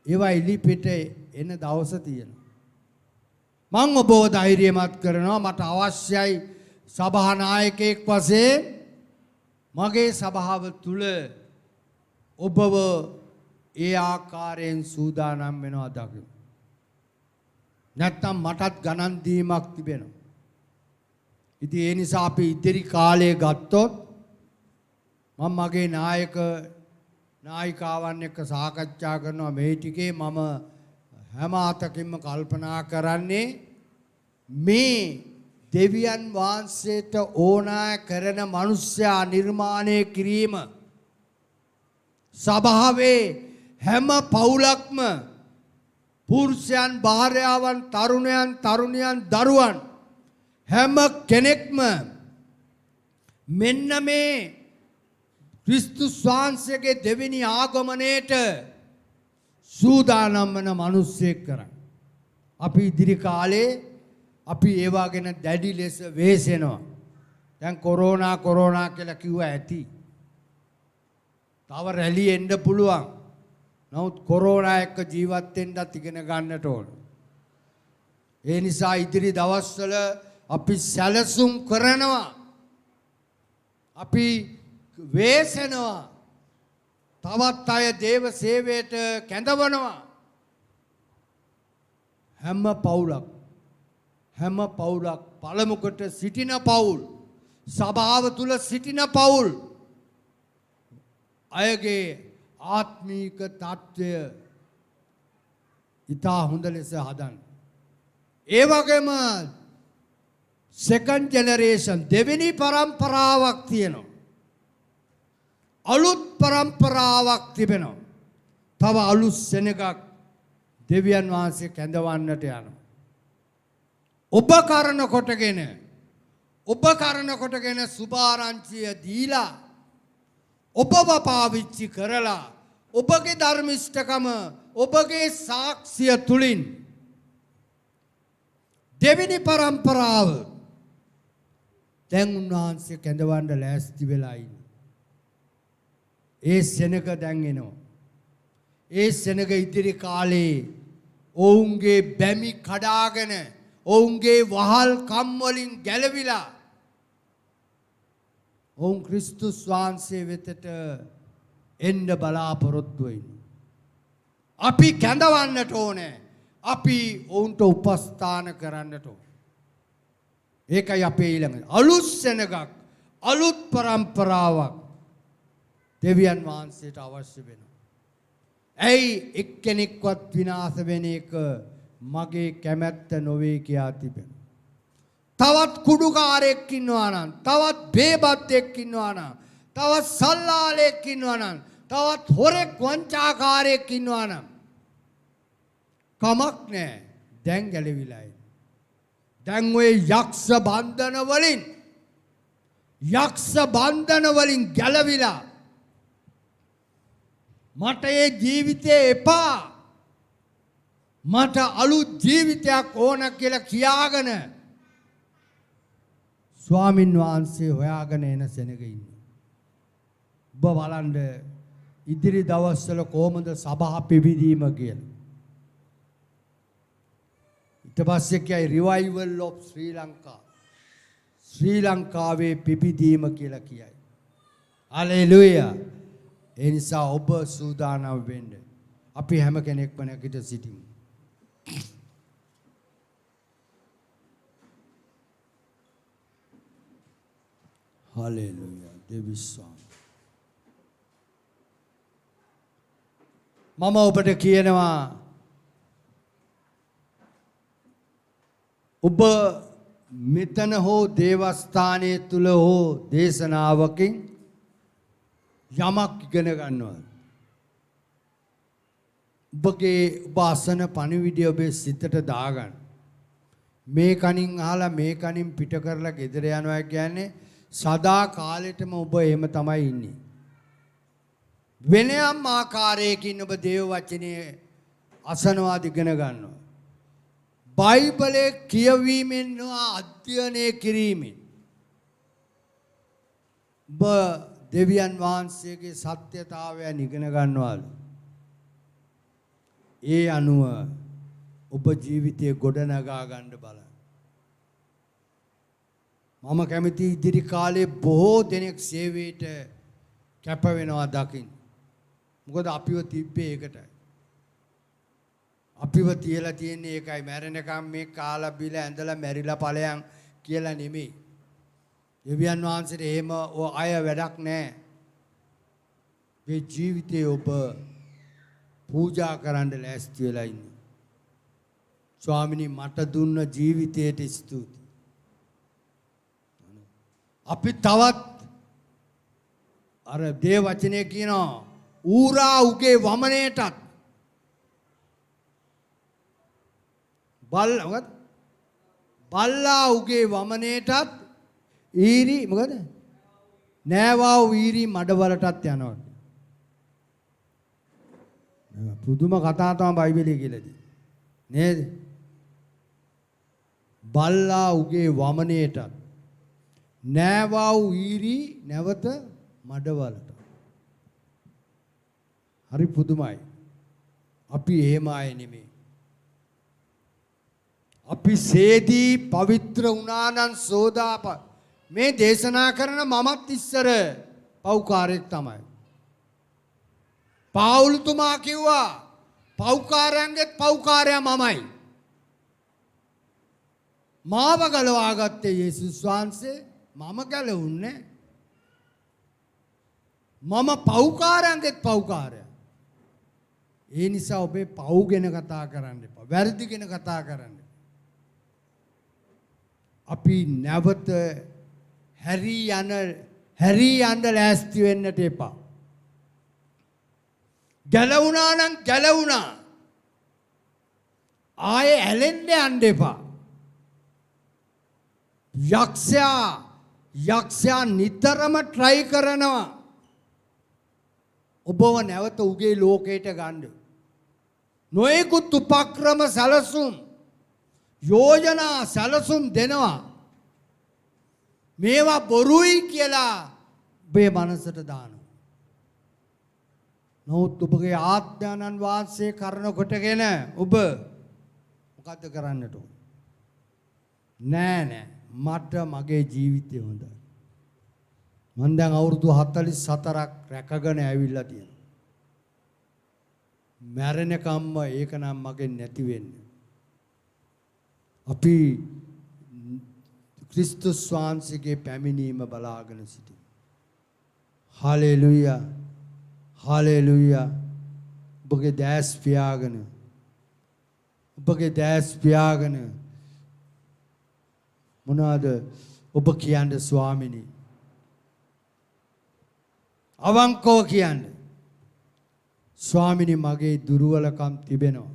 ඒවා එලිපිට එන දවස තියෙනවා. මම ඔබව ධෛර්යමත් කරනවා. මට අවශ්‍යයි සභා නායකයෙක් වශයෙන් මගේ සභාව තුල ඔබව ඒ ආකාරයෙන් සූදානම් වෙනවා දකින්න. නැත්තම් මටත් ගණන් දීමක් තිබෙනවා. ඉතින් ඒ නිසා අපි ඉදිරි කාලය ගත්තොත් මම මගේ නායිකාවන් එක්ක සාකච්ඡා කරනවා මේ ටිකේ මම හැම අතකින්ම කල්පනා කරන්නේ මේ දෙවියන් වහන්සේට ඕනෑ කරන මිනිස්සයා නිර්මාණය කිරීම සභාවේ හැම පවුලක්ම පුරුෂයන් භාර්යාවන් තරුණයන් දරුවන් හැම කෙනෙක්ම මෙන්න මේ ක්‍රිස්තුස් වහන්සේගේ දෙවෙනි ආගමනයට සූදානම් වන මිනිස්සෙක් කරන්නේ. අපි ඉදිරි කාලේ අපි ඒවා ගැන දැඩි ලෙස වෙහෙසෙනවා. දැන් කොරෝනා කියලා කිව්වා ඇති. තව රැලි එන්න පුළුවන්. නමුත් කොරෝනා එක්ක ජීවත් වෙන්නත් ඉගෙන ගන්නට ඕන. ඒ නිසා ඉදිරි දවස්වල අපි සැලසුම් කරනවා. අපි වෙහෙසෙනවා. තවත් අය දේව සේවයට කැඳවනවා. හැම පවුලක් පළමුකට සිටින පවුල් සභාව තුල සිටින පවුල් අයගේ ආත්මීක තත්ත්වය ඉතා හොඳ ලෙස හදන්න. ඒ වගේම සෙකන්ඩ් ජෙනරේෂන් දෙවෙනි පරම්පරාවක් තියෙනවා. අලුත් පරම්පරාවක් තිබෙනවා. තව අලුත් සෙනගක් දෙවියන් වහන්සේ කැඳවන්නට යනවා. ඔබ කරන කොටගෙන සුභාරංචිය දීලා ඔබව පාවිච්චි කරලා ඔබගේ ධර්මිෂ්ඨකම ඔබගේ සාක්ෂිය තුලින් දෙවෙනි පරම්පරාව දැන් උන්වහන්සේ කැඳවන්න ලෑස්ති වෙලා ඉන්නේ. ඒ සෙනග දැන් එනවා. ඒ සෙනග ඉදිරි කාලේ ඔවුන්ගේ බැමි කඩාගෙන ඔවුන්ගේ වහල් කම් වලින් ගැලවිලා ඔවුන් ක්‍රිස්තුස් වහන්සේ වෙතට එන්න බලාපොරොත්තු වෙන්නේ. අපි කැඳවන්නට ඕනේ. අපි ඔවුන්ට උපස්ථාන කරන්නට ඕනේ. ඒකයි අපේ ඊළඟ අලුත් සෙනගක් අලුත් පරම්පරාවක් දෙවියන් වහන්සේට අවශ්‍ය වෙනවා. ඇයි එක්කෙනෙක්වත් විනාශ වෙන එක මගේ කැමැත්ත නොවේ කියා තිබෙනවා. තවත් කුඩුකාරයෙක් ඉන්නවා නම්, තවත් බේබද්දෙක් ඉන්නවා නම්, තවත් සල්ලාලෙක් ඉන්නවා නම්, තවත් හොරෙක් වංචාකාරයෙක් ඉන්නවා නම් කමක් නැහැ. දැන් ගැලවිලා ඉන්නේ. දැන් ওই යක්ෂ බන්ධන වලින් ගැලවිලා මට ඒ ජීවිතේ එපා. මට අලුත් ජීවිතයක් ඕන කියලා කියාගෙන ස්වාමින් වහන්සේ හොයාගෙන එන සෙනග ඉන්නේ. ඔබ බලන්න ඉදිරි දවස්වල කොහොමද සභා පිබිදීම කියලා. ඊට පස්සේ කියයි රිවයිවල් ඔෆ් ශ්‍රී ලංකා. ශ්‍රී ලංකාවේ පිබිදීම කියලා කියයි. හලෙලූයා. ඒ නිසා ඔබ සූදානම් වෙන්න. අපි හැම කෙනෙක්ම නැගිට සිටිමු. හලෙලූයා. දෙවිස්වාම. මම ඔබට කියනවා ඔබ මෙතන හෝ දේවස්ථානයේ තුල හෝ දේශනාවකින් යමක් ඉගෙන ගන්නවා. ඔබගේ ඔබ අසන පණිවිඩය ඔබේ සිතට දාගන්න. මේ කනින් අහලා මේ කනින් පිට කරලා ගෙදර යනවා කියන්නේ සදා කාලෙටම ඔබ එහෙම තමයි ඉන්නේ. වෙනයම් ආකාරයකින් ඔබ දේව වචනේ අසනවා ඉගෙන ගන්නවා. බයිබලයේ කියවීමෙන් අධ්‍යයනය කිරීමෙන් ඔබ දෙවියන් වහන්සේගේ සත්‍යතාවයන් ඉගෙන ගන්නවාලු. ඒ අනුව ඔබ ජීවිතයේ ගොඩනගා ගන්න බලන්න. මම කැමති ඉදිරි කාලේ බොහෝ දෙනෙක් සේවයට කැප වෙනවා දකින්න. මොකද අපිව තිබ්බේ ඒකටයි. අපිව තියලා තියෙන්නේ ඒකයි. මැරෙනකම් මේ කාලා බිලා ඇඳලා මැරිලා ඵලයන් කියලා නෙමෙයි. දෙවියන් වහන්සේට එහෙම අය වැඩක් නැහැ. මේ ජීවිතේ ඔබ පූජා කරන්න ලෑස්ති වෙලා ඉන්නේ. ස්වාමිනී මට දුන්න ජීවිතයට ස්තුතියි. අපි තවත් අර දේව වචනේ කියනවා ඌරා උගේ වමනයටත් බල්ලා උගේ වමනයටත් ඊරි මොකද නෑවා ඊරි මඩවලටත් යනවා. පුදුම කතා තමයි බයිබලයේ කියලාදී. නේද? බල්ලා උගේ වමනයටත් නෑවා ඊරි නැවත මඩවලට. හරි පුදුමයි. අපි එහෙම අය නෙමෙයි. අපි සේදී පවිත්‍ර වුණා නම් සෝදාප මේ දේශනා කරන මමත් ඉස්සර පව්කාරයෙක් තමයි. පාවුල්තුමා කිව්වා පව්කාරයන්ගෙත් පව්කාරයා මමයි. මාව ගලවා ගත්තේ යේසුස් වහන්සේ. මම ගැලවුන්නේ. මම පව්කාරයන්ගෙත් පව්කාරයා. ඒ නිසා ඔබේ පව් ගැන කතා කරන්න එපා. වැරදි ගැන කතා කරන්න. අපි නැවත හැරී යන්න ලෑස්ති වෙන්නට එපා. ගැලවුණා නම් ගැලවුණා. ආයේ ඇලෙන්න යන්න එපා. යක්ෂයා නිතරම try කරනවා ඔබව නැවත උගේ ලෝකයට ගන්න. නොයෙකුත් උපක්‍රම සැලසුම් යෝජනා සැලසුම් දෙනවා. මේවා බොරුයි කියලා ඔබේ මනසට දානවා. නමුත් ඔබගේ ආත්මයන්න් වාසය කරන කොටගෙන ඔබ මොකද්ද කරන්නට ඕන? නෑ මට මගේ ජීවිතය හොඳයි. මම දැන් අවුරුදු 44ක් රැකගෙන ඇවිල්ලා තියෙනවා. මැරෙනකම්ම ඒක නම් මගෙන් නැති වෙන්නේ. අපි ක්‍රිස්තුස් වහන්සේගේ පැමිණීම බලාගෙන සිටිමු. හලෙලූයා. හලෙලූයා. ඔබගේ දැස් පියාගෙන මොනවාද ඔබ කියන්නේ ස්වාමිනී? අවංකව කියන්නේ ස්වාමිනී මගේ දුර්වලකම් තිබෙනවා.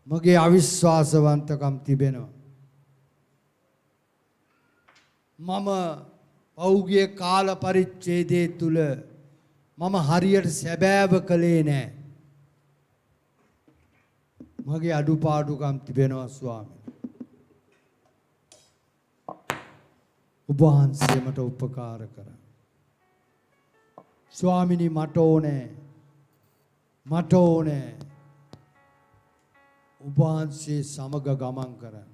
මගේ අවිශ්වාසවන්තකම් තිබෙනවා. මම පෞගිය කාල පරිච්ඡේදයේ තුල මම හරියට සැබෑව කළේ නැහැ. මගේ අඩුපාඩුකම් තිබෙනවා ස්වාමී. ඔබ වහන්සේ මට උපකාර කරන්න. ස්වාමිනී මට ඕනේ ඔබ වහන්සේ සමග ගමන් කරන්න.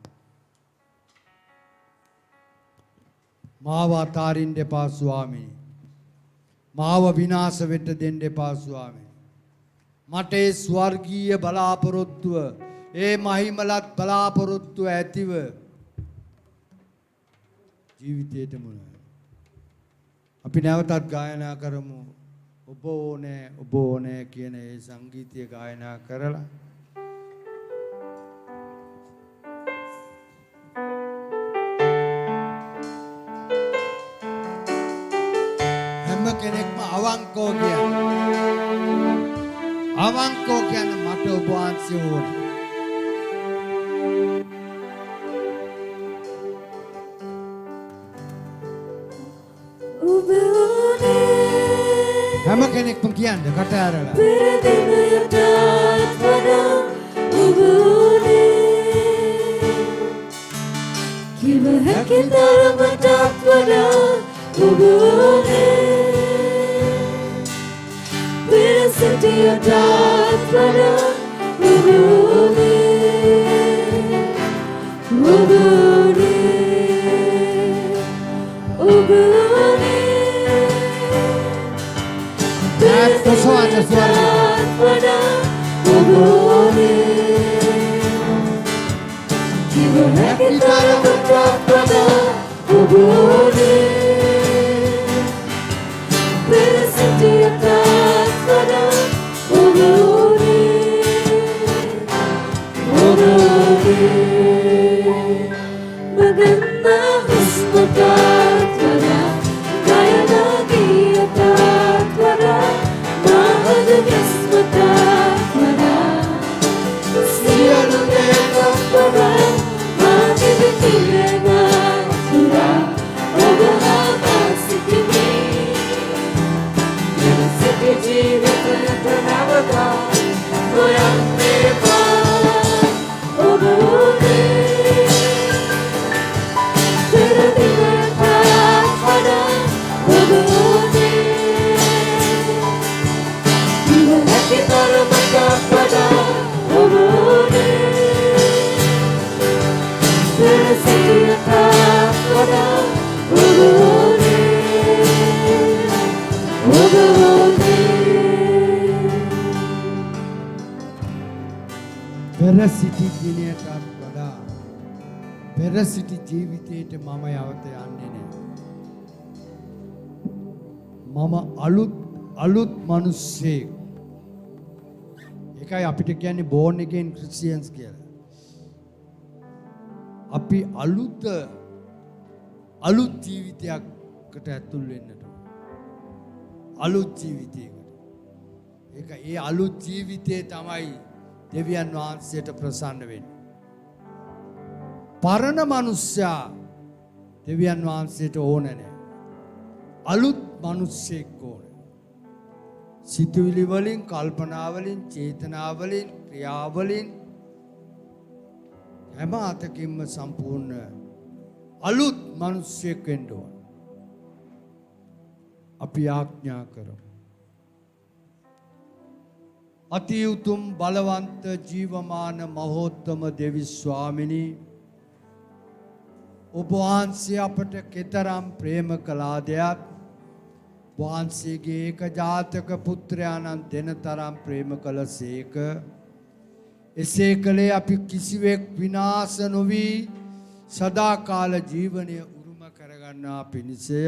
මාව අතාරින්න එපා ස්වාමී. මාව විනාශ වෙන්න දෙන්න එපා ස්වාමී. මට ඒ ස්වර්ගීය බලාපොරොත්තුව ඒ මහිමලත් බලාපොරොත්තුව ඇතිව ජීවිතේට මොනවාද? අපි නැවතත් ගායනා කරමු. ඔබ ඕනේ කියන ඒ සංගීතය ගායනා කරලා අවංකව කියන්නේ මට ඔබ වහන්සේ ඕනේ. හැම කෙනෙක්ම කියන්නේ කට ඇරලා. පෙර සිටි දිනයටත් වඩා පෙර සිටි ජීවිතයට මම යවත යන්නේ නැහැ. මම අලුත් මිනිස්සෙක්. ඒකයි අපිට කියන්නේ born again Christians කියලා. අපි අලුත් ජීවිතයකට ඇතුල් වෙන්නට ඕන. අලුත් ජීවිතයකට. ඒක ඒ අලුත් ජීවිතේ තමයි දෙවියන් වහන්සේට ප්‍රසන්න වෙන්නේ. පරණ මිනිස්සයා දෙවියන් වහන්සේට ඕන නැහැ. අලුත් මිනිස්සෙක් ඕන. සිතුවිලි වලින්, කල්පනා වලින්, චේතනා වලින්, ක්‍රියා වලින් හැම අතකින්ම සම්පූර්ණ අලුත් මිනිස්සෙක් වෙන්න ඕන. අපි ආඥා කරමු. අති උතුම් බලවන්ත ජීවමාන මහෝත්තම දෙවි ස්වාමිනී, ඔබ වහන්සේ අපට කෙතරම් ප්‍රේම කළාදයත් වහන්සේගේ ඒකජාතක පුත්‍රයාණන් දෙන තරම් ප්‍රේම කළසේක. එසේ කළේ අපි කිසිවෙක් විනාශ නොවී සදාකාල ජීවනය උරුම කරගන්නා පිණිසය.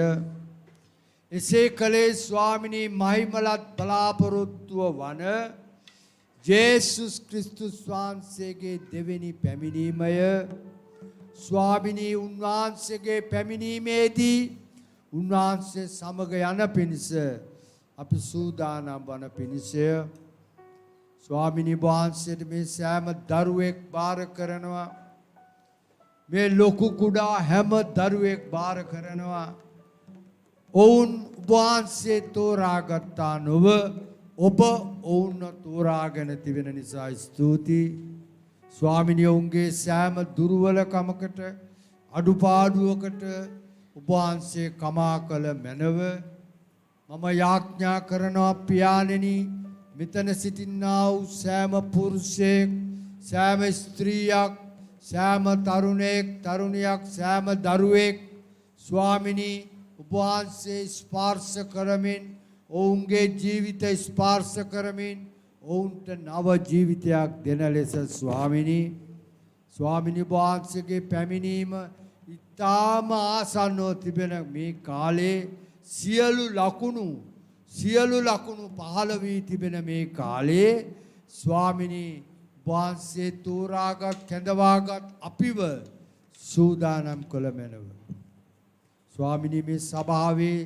එසේ කළේ ස්වාමිනී මහිමලත් බලාපොරොත්තුව වන ජේසුස් ක්‍රිස්තුස් වහන්සේගේ දෙවෙනි පැමිණීමය. ස්වාමිනී උන්වහන්සේගේ පැමිණීමේදී උන්වහන්සේ සමග යන පිණිස අපි සූදානම් වන පිණිසය. ස්වාමිනී වහන්සේට මේ සෑම දරුවෙක් බාර කරනවා. මේ ලොකු කුඩා හැම දරුවෙක් බාර කරනවා. ඔවුන් වහන්සේ තෝරාගත්තා නොව ඔබ ඔවුන් තෝරාගෙන තිබෙන නිසා ස්තුතියි. ස්වාමිනී ඔවුන්ගේ සෑම දුර්වලකමකට අඩුපාඩුවකට ඔබ වහන්සේ කමා කළ මැනව. මම යාඥා කරනවා පියාණෙනි, මෙතන සිටින්නා වූ සෑම පුරුෂයෙක්, සෑම ස්ත්‍රියක්, සෑම තරුණයෙක්, තරුණියක්, සෑම දරුවෙක් ස්වාමිනී ඔබ වහන්සේ ස්පර්ශ කරමින්, ඔවුන්ගේ ජීවිත ස්පර්ශ කරමින් ඔවුන්ට නව ජීවිතයක් දෙන ලෙස ස්වාමිනී වහන්සේගේ පැමිණීම ඉතාම ආසන්නව තිබෙන මේ කාලේ සියලු ලකුණු පහළ වී තිබෙන මේ කාලේ ස්වාමිනී වහන්සේ තෝරාගත් කැඳවාගත් අපිව සූදානම් කළ මැනව. ස්වාමිනී මේ සභාවේ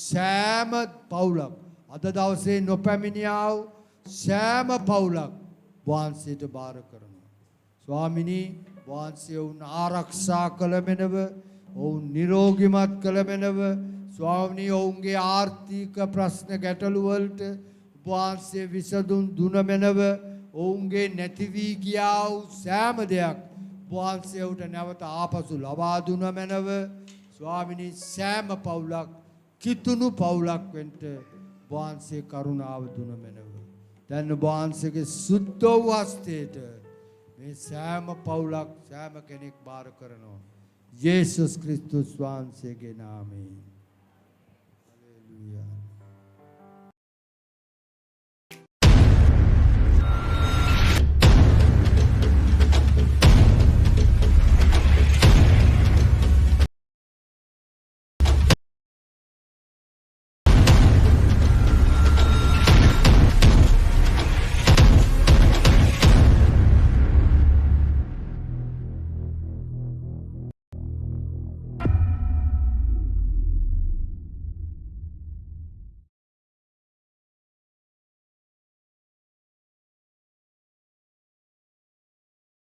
සෑම පවුලක් අද දවසේ නොපැමිණියා වූ සෑම පවුලක් වහන්සේට බාර කරනවා. ස්වාමිනී වහන්සේ වුන් ආරක්ෂා කළ මෙනව ඔවුන් නිරෝගිමත් කළ මෙනව ස්වාමිනී ඔවුන්ගේ ආර්ථික ප්‍රශ්න ගැටලු වලට වහන්සේ විසඳුම් දුන මෙනව ඔවුන්ගේ නැති වී ගියා වූ සෑම දෙයක් වහන්සේට නැවත ආපසු ලබා දුන මෙනව ස්වාමිනී සෑම පවුලක් කිතුණු පවුලක් වෙන්න වහන්සේ කරුණාව දුන මෙනව. දැන් වහන්සේගේ සුද්ධ වූ හස්තයට මේ සෑම පවුලක් සෑම කෙනෙක් බාර කරනවා. යේසුස් ක්‍රිස්තුස් වහන්සේගේ නාමයෙන්. හලෙලූයා.